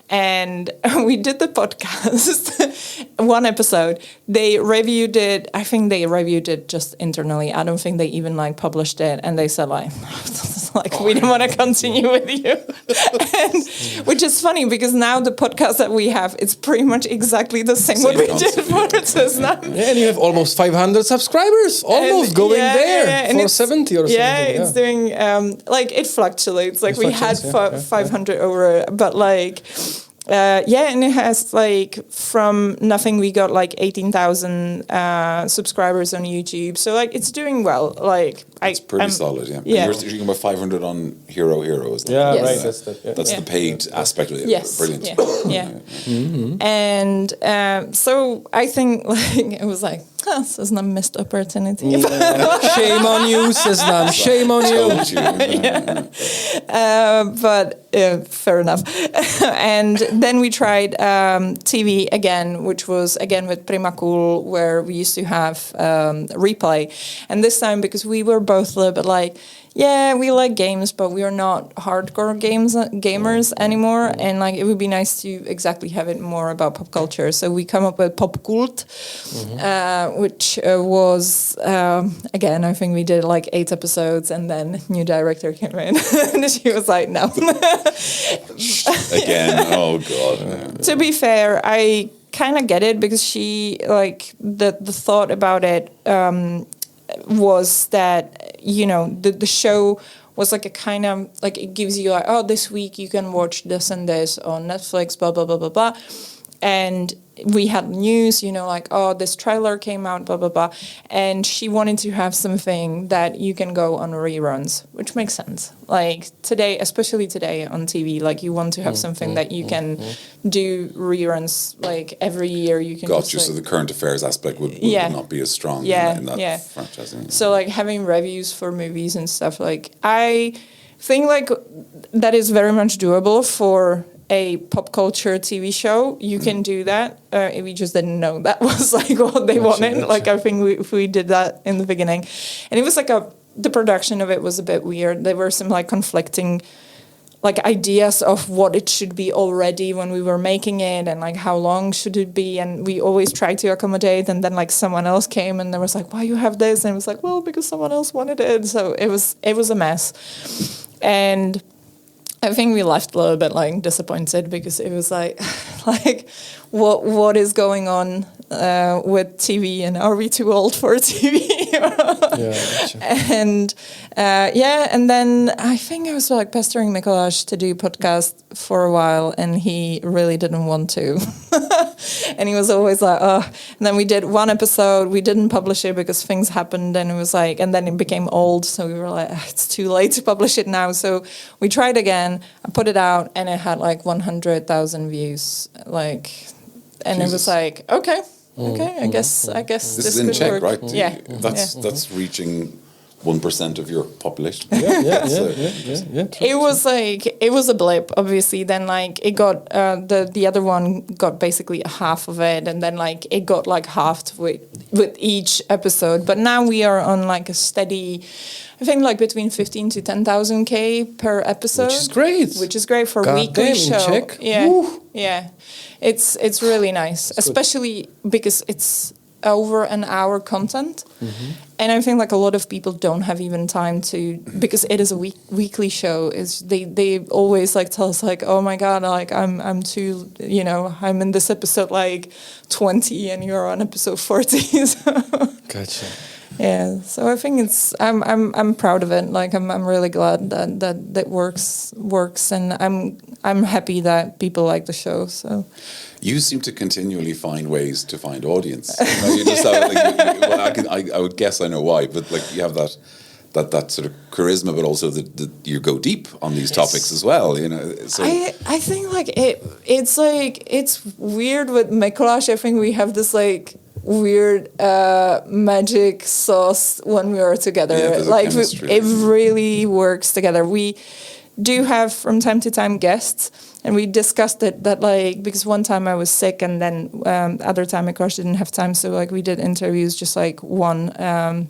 C: And we did the podcast, one episode. They reviewed it. I think they reviewed it just internally. I don't think they even like published it. And they said like we don't want to continue with you. And, which is funny because now the podcast that we have, it's pretty much exactly the same what we did for Seznam.
A: Yeah, and you have almost 500 subscribers, almost going there for 70 or something.
C: Yeah, it's doing, like it fluctuates. Like we had 500 over, but like, and it has like from nothing we got like 18,000 subscribers on YouTube. So like it's doing well. Like
B: it's pretty solid. Yeah. You're talking about 500 on Hero, is that?
A: Yeah,
C: yes.
A: Right.
B: That's the paid aspect of it.
C: Yes.
B: Brilliant.
C: Yeah. Mm-hmm. And so I think like it was like, Seznam missed opportunity.
A: Yeah. Shame on you, Seznam. Shame on you.
C: But fair enough. And then we tried TV again, which was again with Prima Cool, where we used to have replay. And this time, because we were both a little bit like, yeah, we like games, but we are not hardcore gamers anymore. And like it would be nice to exactly have it more about pop culture. So we come up with Pop Cult, which was, again, I think we did like 8 episodes and then new director came in and she was like, no.
B: Again, oh God.
C: To be fair, I kind of get it because she, like, the thought about it was that, the show was like a kind of, like, it gives you like, oh, this week you can watch this and this on Netflix, blah, blah, blah, blah, blah. And we had news, like, oh, this trailer came out, blah, blah, blah. And she wanted to have something that you can go on reruns, which makes sense. Like today, especially today on TV, like you want to have something that you can do reruns, like every year you can.
B: Gotcha, so the current affairs aspect would not be as strong in that franchise.
C: So like having reviews for movies and stuff, like I think like that is very much doable for a pop culture TV show. You can do that. We just didn't know that was like what they wanted. Like I think we did that in the beginning, and it was like the production of it was a bit weird. There were some like conflicting like ideas of what it should be already when we were making it, and like how long should it be, and we always tried to accommodate, and then like someone else came and there was like, why you have this, and it was like, well, because someone else wanted it. So it was a mess, and I think we left a little bit like disappointed because it was like what is going on with TV, and are we too old for TV? And and then I think I was like pestering Mikoláš to do podcast for a while, and he really didn't want to. And he was always like, oh. And then we did one episode, we didn't publish it because things happened, and it was like, and then it became old, so we were like, it's too late to publish it now. So we tried again, I put it out, and it had like 100,000 views, like, and Jesus. It was like, okay, I guess
B: this
C: this
B: is in
C: could
B: Czech,
C: work.
B: right?
C: Yeah,
B: that's reaching 1% of your population.
A: Yeah.
C: It was a blip, obviously. Then like it got the other one got basically half of it, and then like it got like halved with each episode. But now we are on like a steady, I think like between 15 to 10,000 K per episode,
A: which is great
C: for a weekly show.
A: Czech.
C: Yeah,
A: Woo.
C: yeah, it's really nice, especially because it's over an hour content. And I think like a lot of people don't have even time to, because it is a weekly show, is they always like tell us like, oh my god, like I'm too, you know, I'm in this episode like 20 and you're on episode 40. So.
A: Gotcha.
C: Yeah, so I think I'm proud of it. Like I'm really glad that works, and I'm happy that people like the show. So
B: you seem to continually find ways to find audience. You know, you just have, like, I would guess I know why, but like you have that sort of charisma, but also that you go deep on these topics as well. You know, so
C: I think like it's weird with Mikuláš. I think we have this like weird magic sauce when we are together. Like it really works together. We do have from time to time guests, and we discussed it that like, because one time I was sick, and then other time Mikuláš didn't have time, so like we did interviews just like one-on-one,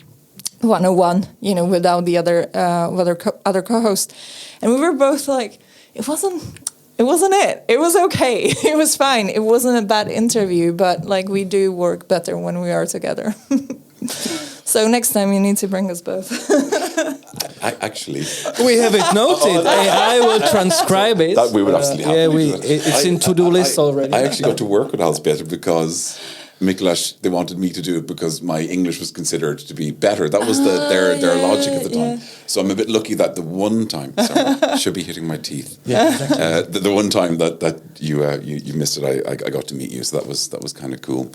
C: you know, without the other co-host, and we were both like, it wasn't it. It was okay. It was fine. It wasn't a bad interview, but like we do work better when we are together. So next time you need to bring us both.
B: Actually,
A: we have it noted. I will transcribe it.
B: That we would absolutely have to do that.
A: It's in to-do list already.
B: I actually got to work with Alžběta because Mikuláš, they wanted me to do it because my English was considered to be better. That was their logic at the time. Yeah. So I'm a bit lucky that the one time, sorry, I should be hitting my teeth.
A: Yeah, exactly.
B: The one time that you missed it, I got to meet you. So that was kind of cool.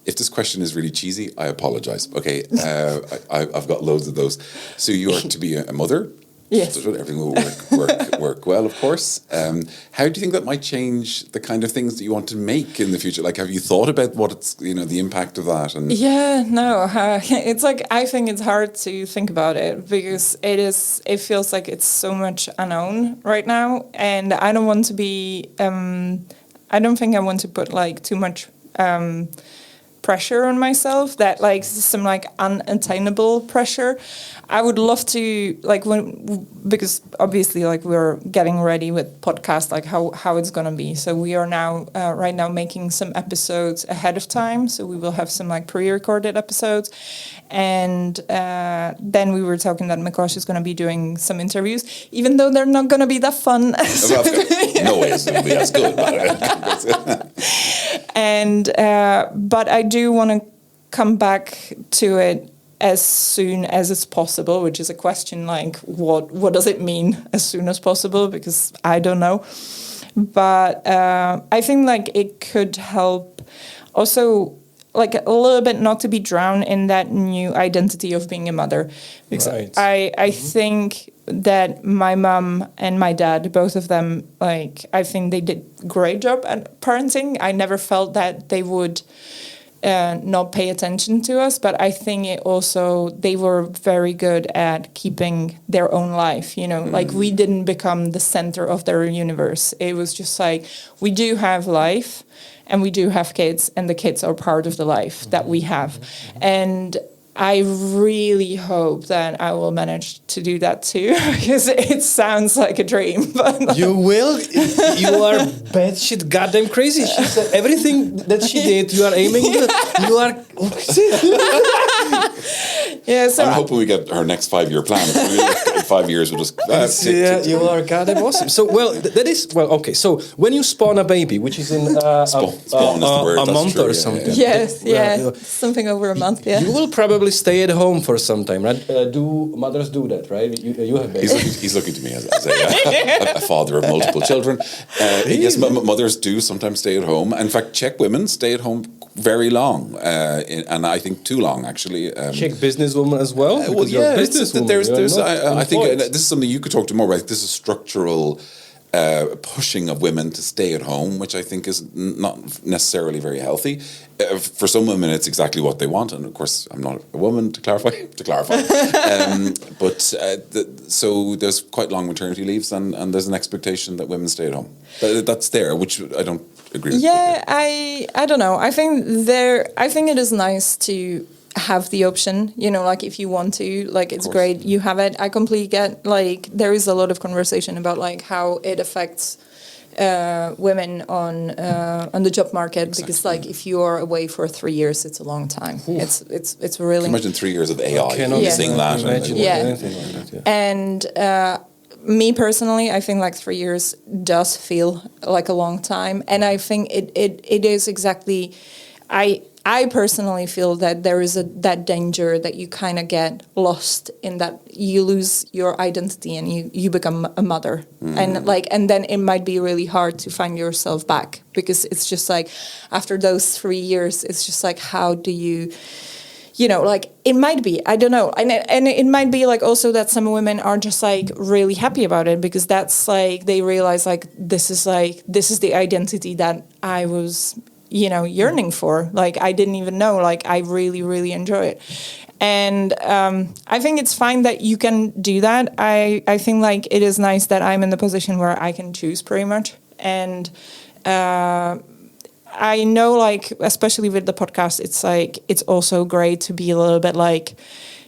B: If this question is really cheesy, I apologize. Okay, I've got loads of those. So you are to be a mother.
C: Yes.
B: So everything will work well, of course. How do you think that might change the kind of things that you want to make in the future? Like, have you thought about what it's, you know, the impact of that? And
C: it's like, I think it's hard to think about it because it feels like it's so much unknown right now, and I don't want to be. I don't think I want to put like too much pressure on myself, that like some like unattainable pressure. I would love to like because obviously like we're getting ready with podcast, like how it's gonna be. So we are now right now making some episodes ahead of time. So we will have some like pre-recorded episodes, and then we were talking that Mikuláš is gonna be doing some interviews, even though they're not gonna be that fun.
B: No way it's gonna be as good.
C: And but I do want to come back to it as soon as it's possible, which is a question like what does it mean as soon as possible, because I don't know. But I think like it could help also like a little bit not to be drowned in that new identity of being a mother, because I think that my mom and my dad, both of them, like I think they did a great job at parenting. I never felt that they would not pay attention to us, but I think they were very good at keeping their own life, you know, like we didn't become the center of their universe. It was just like, we do have life and we do have kids, and the kids are part of the life that we have. And I really hope that I will manage to do that too, because it sounds like a dream. But
A: you will. You are batshit goddamn crazy. She said everything that she did. You are aiming. You are.
C: Yeah, so
B: I'm hoping we get her next 5-year plan. In 5 years, we'll just.
A: You are goddamn awesome. So okay. So when you spawn a baby, which is in
B: spawn is the word,
A: a month or something.
C: Yes, something over a month. Yeah,
A: you will probably stay at home for some time, right? Do mothers do that, right? You have babies.
B: He's looking to me as a father of multiple children. Yes, mothers do sometimes stay at home. In fact, Czech women stay at home very long, and I think too long actually.
A: Czech businesswoman as well.
B: I think this is something you could talk to more about. This is a structural pushing of women to stay at home, which I think is not necessarily very healthy. For some women, it's exactly what they want, and of course, I'm not a woman to clarify. So there's quite long maternity leaves, and there's an expectation that women stay at home. That's there, which I don't agree with.
C: Yeah, I don't know. I think it is nice to have the option, like if you want to, like it's great, you have it. I completely get, like, there is a lot of conversation about like how it affects women on the job market, because like if you are away for 3 years, it's a long time. It's really.
B: Imagine 3 years of AI using that.
C: And me personally, I think like 3 years does feel like a long time, and I think it is exactly. I personally feel that there is that danger that you kind of get lost in, that you lose your identity and you become a mother. And then it might be really hard to find yourself back, because it's just like after those 3 years, it's just like, how do you, like it might be, I don't know. And it might be like also that some women are just like really happy about it, because that's like, they realize like, this is the identity that I was, yearning for. Like, I didn't even know, like, I really, really enjoy it. And I think it's fine that you can do that. I think, like, it is nice that I'm in the position where I can choose pretty much. And I know, like, especially with the podcast, it's like, it's also great to be a little bit like,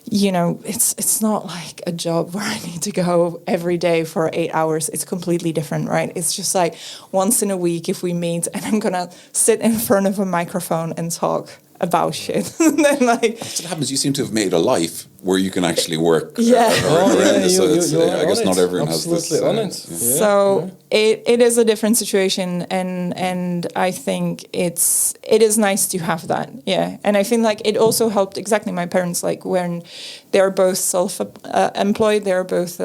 C: it's not like a job where I need to go every day for 8 hours. It's completely different, right? It's just like once in a week if we meet, and I'm gonna sit in front of a microphone and talk about shit. Then like,
B: that's what happens. You seem to have made a life where you can actually work.
C: Yeah.
B: I guess not everyone has this.
C: So it is a different situation, and I think it is nice to have that. Yeah, and I think like it also helped exactly my parents, like when they're both self-employed, they're both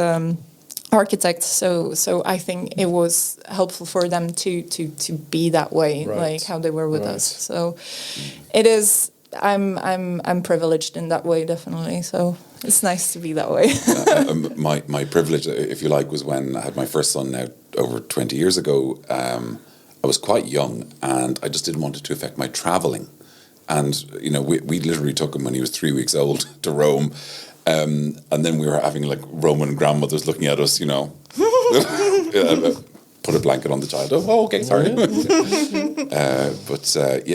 C: architects. So I think it was helpful for them to be that way, like how they were with us. So it is. I'm privileged in that way, definitely. So it's nice to be that way.
B: My privilege, if you like, was when I had my first son now over 20 years ago. I was quite young, and I just didn't want it to affect my travelling. And we literally took him when he was 3 weeks old to Rome. And then we were having like Roman grandmothers looking at us, put a blanket on the child. Oh, okay, sorry.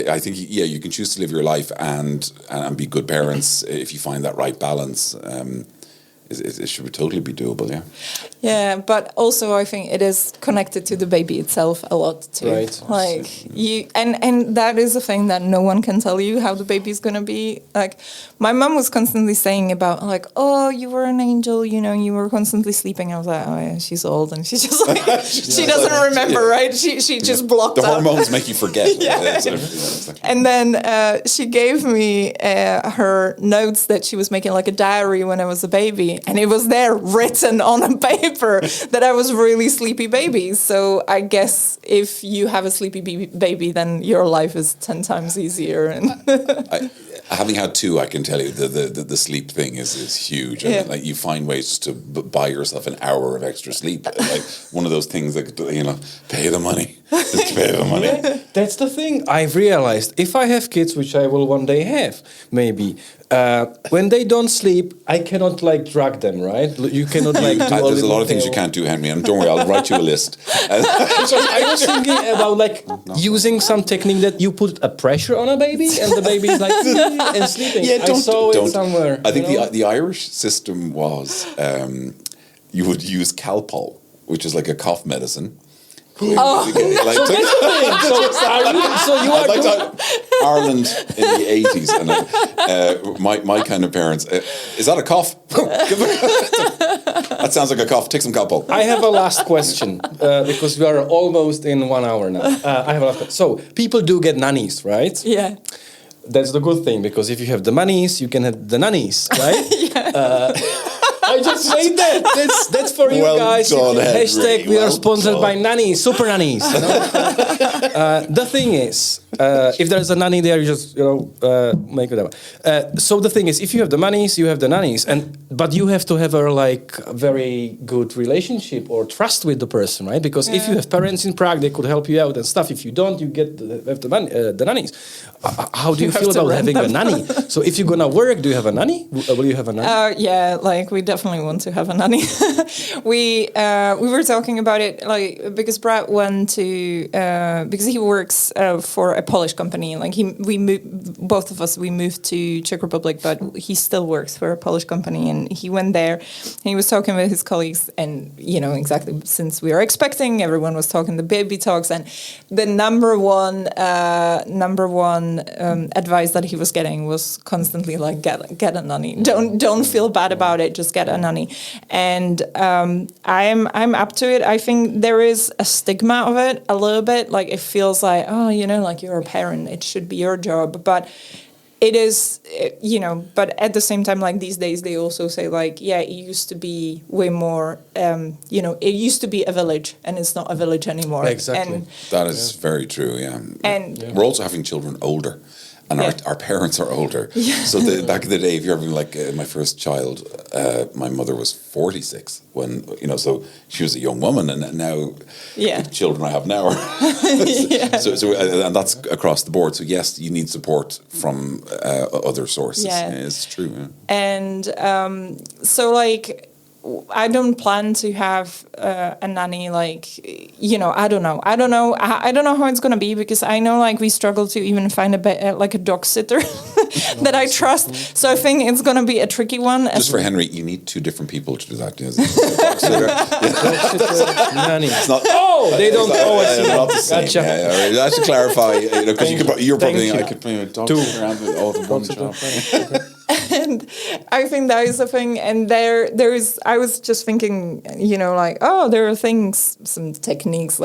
B: I think you can choose to live your life and be good parents if you find that right balance. It should totally be doable, yeah.
C: Yeah, but also I think it is connected to the baby itself a lot too.
A: Right.
C: Like you, and that is a thing that no one can tell you how the baby's gonna be. Like my mom was constantly saying about like, oh, you were an angel, you were constantly sleeping. I was like, oh yeah, she's old and she's just like she doesn't remember, right? She just blocked
B: the hormones make you forget.
C: And then she gave me her notes that she was making, like a diary when I was a baby. And it was there written on a paper that I was really sleepy baby. So I guess if you have a sleepy baby, then your life is 10 times easier. And
B: having had two, I can tell you the sleep thing is huge. Yeah. I mean, like you find ways to buy yourself an hour of extra sleep. Like one of those things that pay the money. Just pay the money.
A: Yeah, that's the thing. I've realized if I have kids, which I will one day have, maybe. When they don't sleep, I cannot like drug them, right? You cannot like do
B: there's a lot of things you can't do, Henry, and don't worry, I'll write you a list.
A: I was thinking about like using some technique that you put a pressure on a baby and the baby is like and sleeping.
B: Yeah,
A: I saw it somewhere.
B: I think the Irish system was you would use Calpol, which is like a cough medicine.
A: So you are
B: Ireland in the 80s, and my kind of parents. Is that a cough? That sounds like a cough. Take some Calpol.
A: I have a last question because we are almost in 1 hour now. I have a last question. So people do get nannies, right?
C: Yeah.
A: That's the good thing, because if you have the monies, you can have the nannies, right? I just made that. That's for you
B: Well
A: guys.
B: done, Henry.
A: Hashtag we are sponsored
B: Well
A: by
B: done.
A: nannies, super nannies. You know? The thing is, if there's a nanny there, you just make it up. So the thing is, if you have the nannies, you have the nannies, but you have to have a very good relationship or trust with the person, right? Because if you have parents in Prague, they could help you out and stuff. If you don't, you have the nannies. How do you feel about having a nanny? So if you're gonna work, do you have a nanny? Will you have a nanny?
C: Yeah, we definitely want to have a nanny. we were talking about it, because Brad went to because he works for a Polish company. Both of us moved to Czech Republic, but he still works for a Polish company, and he went there. And he was talking with his colleagues, and exactly since we are expecting, everyone was talking the baby talks, and the number one advice that he was getting was constantly get a nanny. Don't feel bad about it. Just get a nanny. And I'm up to it. I think there is a stigma of it a little bit. It feels like, you're a parent. It should be your job. But it is, but at the same time, these days, they also say, it used to be way more, it used to be a village, and it's not a village anymore.
A: Exactly.
C: And
B: That is very true, yeah.
C: And
B: we're also having children older, and our parents are older.
C: Yeah.
B: So back in the day, if you're having my first child, my mother was 46 when, so she was a young woman, and now the children I have now are. So and that's across the board. So yes, you need support from other sources.
C: Yeah.
B: It's true. Yeah.
C: And I don't plan to have a nanny. I don't know. I don't know how it's gonna be, because I know we struggle to even find a dog sitter that I trust. So I think it's gonna be a tricky one.
B: Just for Henry, you need two different people to do that.
A: Nanny.
B: It's not.
A: They don't know us.
B: They're not the same.
A: Gotcha.
B: Yeah. I should clarify, because you're probably.
A: Thank
B: I
A: you.
B: could play a dog
A: Two.
B: around with all the one job.
C: And I think that is the thing. And there is. I was just thinking, there are things, some techniques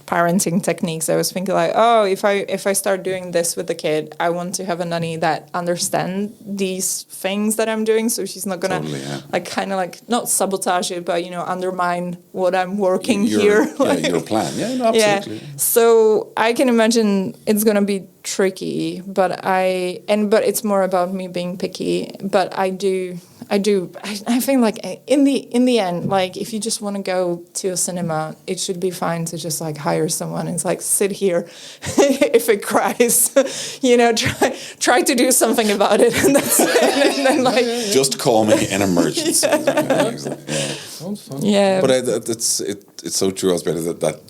C: parenting techniques. I was thinking if I start doing this with the kid, I want to have a nanny that understands these things that I'm doing, so she's not gonna not sabotage it, but undermine what I'm working here.
B: Your plan. Yeah, no, absolutely.
C: Yeah. So I can imagine it's gonna be tricky, but it's more about me being picky. But I think in the end, if you just want to go to a cinema, it should be fine to just hire someone and sit here. If it cries, try to do something about it, and that's it. And then
B: just call me in emergency.
C: Yeah.
B: But it's so true, Alžběta, that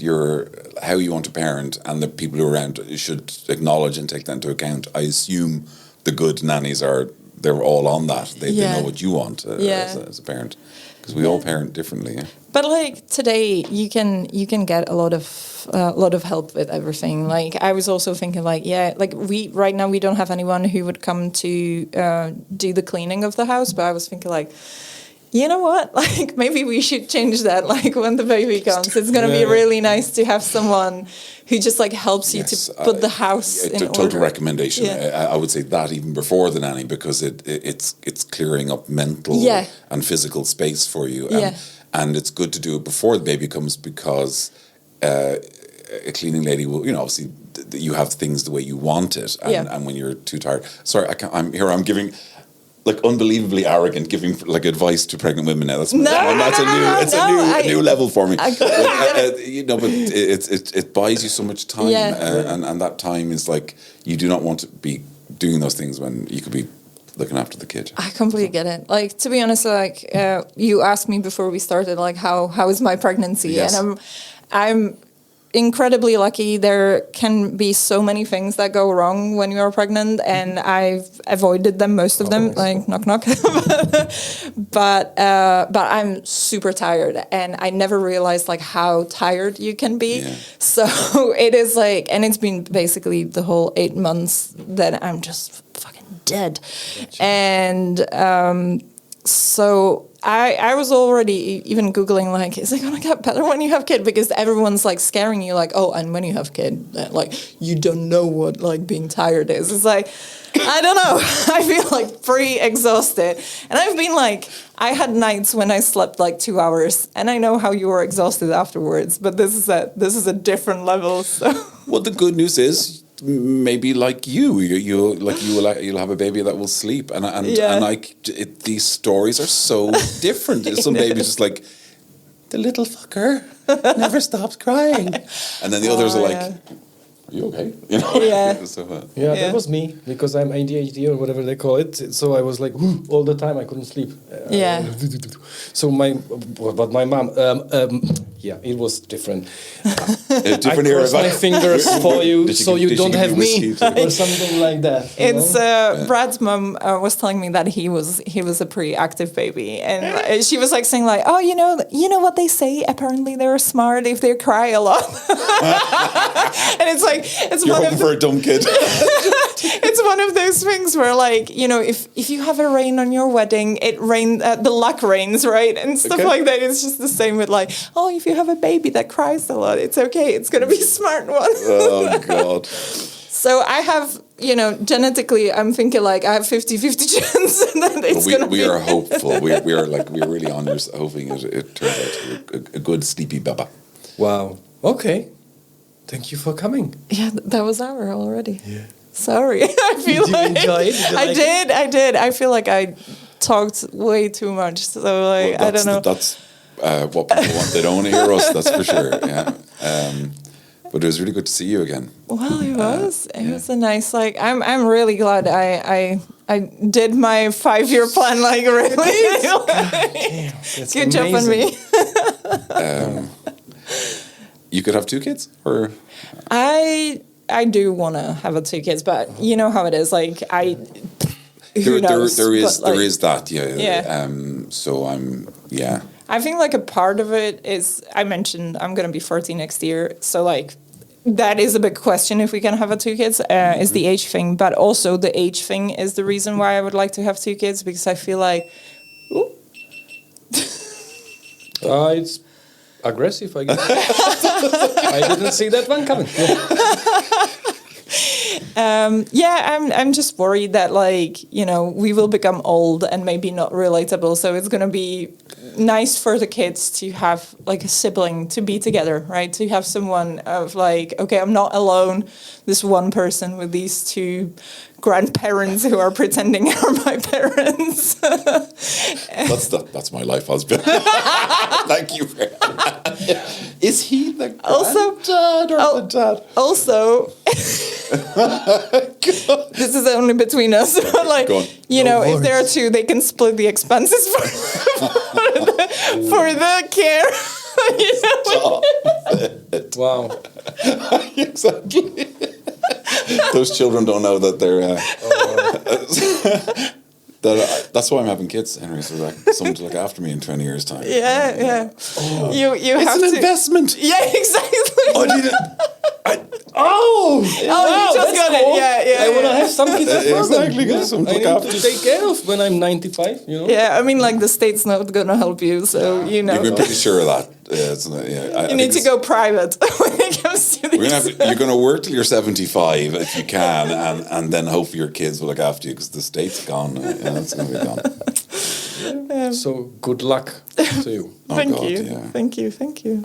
B: how you want to parent and the people who are around should acknowledge and take that into account. I assume the good nannies they're all on that. They know what you want as a parent, because we all parent differently. Yeah.
C: But today, you can get a lot of help with everything. I was also thinking, we right now we don't have anyone who would come to do the cleaning of the house. But I was thinking, you know what? Maybe we should change that. When the baby comes, it's going to be really nice to have someone who just helps you to put the house in order.
B: Total recommendation.
C: Yeah.
B: I would say that even before the nanny, because it's clearing up mental and physical space for you. And it's good to do it before the baby comes, because a cleaning lady will, obviously you have things the way you want it, and when you're too tired. Sorry, I'm giving. Unbelievably arrogant, giving advice to pregnant women now. That's a new level for me. But it buys you so much time, and that time is you do not want to be doing those things when you could be looking after the kid.
C: I completely get it. To be honest, you asked me before we started, how is my pregnancy?
B: Yes.
C: And I'm incredibly lucky. There can be so many things that go wrong when you are pregnant, and I've avoided them, most of them, knock knock. but I'm super tired, and I never realized how tired you can be. Yeah. So it is and it's been basically the whole 8 months that I'm just fucking dead. Gotcha. And So I was already even Googling, like, is it going to get better when you have kid? Because everyone's like scaring you, like, oh, and when you have kid, like, you don't know what like being tired is. It's like, I don't know. I feel like pretty exhausted. And I've been like, I had nights when I slept like 2 hours, and I know how you were exhausted afterwards, but this is a different level. So.
B: Well, the good news is, maybe like you'll have a baby that will sleep, and like these stories are so different. Some babies just like, the little fucker never stops crying, and then the others are like, are you okay? You know?
C: Yeah.
B: So,
A: that was me, because I'm ADHD or whatever they call it. So I was like, all the time I couldn't sleep. So my mom, it was different.
B: a different
A: I
B: era.
A: cross my fingers for you, so you don't have me,
B: whiskey
A: or something like that.
C: It's Brad's mom was telling me that he was a pretty active baby, and she was like saying like, oh, you know what they say, apparently they're smart if they cry a lot. And it's like,
B: You're hoping for a dumb kid.
C: It's one of those things where, like, if you have a rain on your wedding, the luck rains, right? And stuff like that. It's just the same with like, oh, if you have a baby that cries a lot, it's okay. It's going to be a smart one.
B: Oh, God.
C: So I have, genetically, I'm thinking like I have 50-50 chance that it's going to be.
B: We are hopeful. We're really on yours, hoping it turns out to be a good sleepy baba.
A: Wow. Okay. Thank you for coming.
C: Yeah, that was our already. Yeah. Sorry. I feel
A: Did you enjoy it?
C: I did. I feel like I talked way too much. So like, I don't know.
B: That's what people want. They don't want to hear us, that's for sure. Yeah. But it was really good to see you again.
C: Well, it was. It was a nice, like, I'm really glad I did my 5-year plan, like, really. Good job on me.
B: You could have 2 kids, or
C: I do want to have 2 kids, but you know how it is. Like who knows?
B: There is that, yeah.
C: Yeah.
B: So
C: I think like a part of it is, I mentioned I'm going to be 40 next year, so like that is a big question if we can have 2 kids. Is the age thing, but also the age thing is the reason why I would like to have 2 kids, because I feel like,
A: It's aggressive, I guess. I didn't see that one coming.
C: I'm just worried that, like, we will become old and maybe not relatable. So it's going to be nice for the kids to have like a sibling, to be together, right? To have someone of like, okay, I'm not alone. This one person with these 2 grandparents who are pretending are my parents.
B: That's my life husband. Thank you. Is he the granddad or the dad?
C: Also, this is only between us. But like, if there are 2, they can split the expenses for the care.
A: Wow.
B: Exactly. Those children don't know that they're. That's why I'm having kids, Henry. So like someone to look after me in 20 years' time.
C: Yeah. Oh. You
B: it's
C: have
B: an investment.
C: Yeah, exactly.
B: Oh,
C: you just got
A: cool.
C: it.
A: I want to have some kids as well.
B: Exactly.
A: I need to take care of when I'm 95.
C: Yeah, I mean, like the state's not gonna help you, so
B: You've been pretty sure of that. You
C: need to go private when it comes to these.
B: You're going to work till you're 75 if you can, and then hopefully your kids will look after you, because the state's gone. It's going to be gone.
A: So good luck to you.
C: Thank you.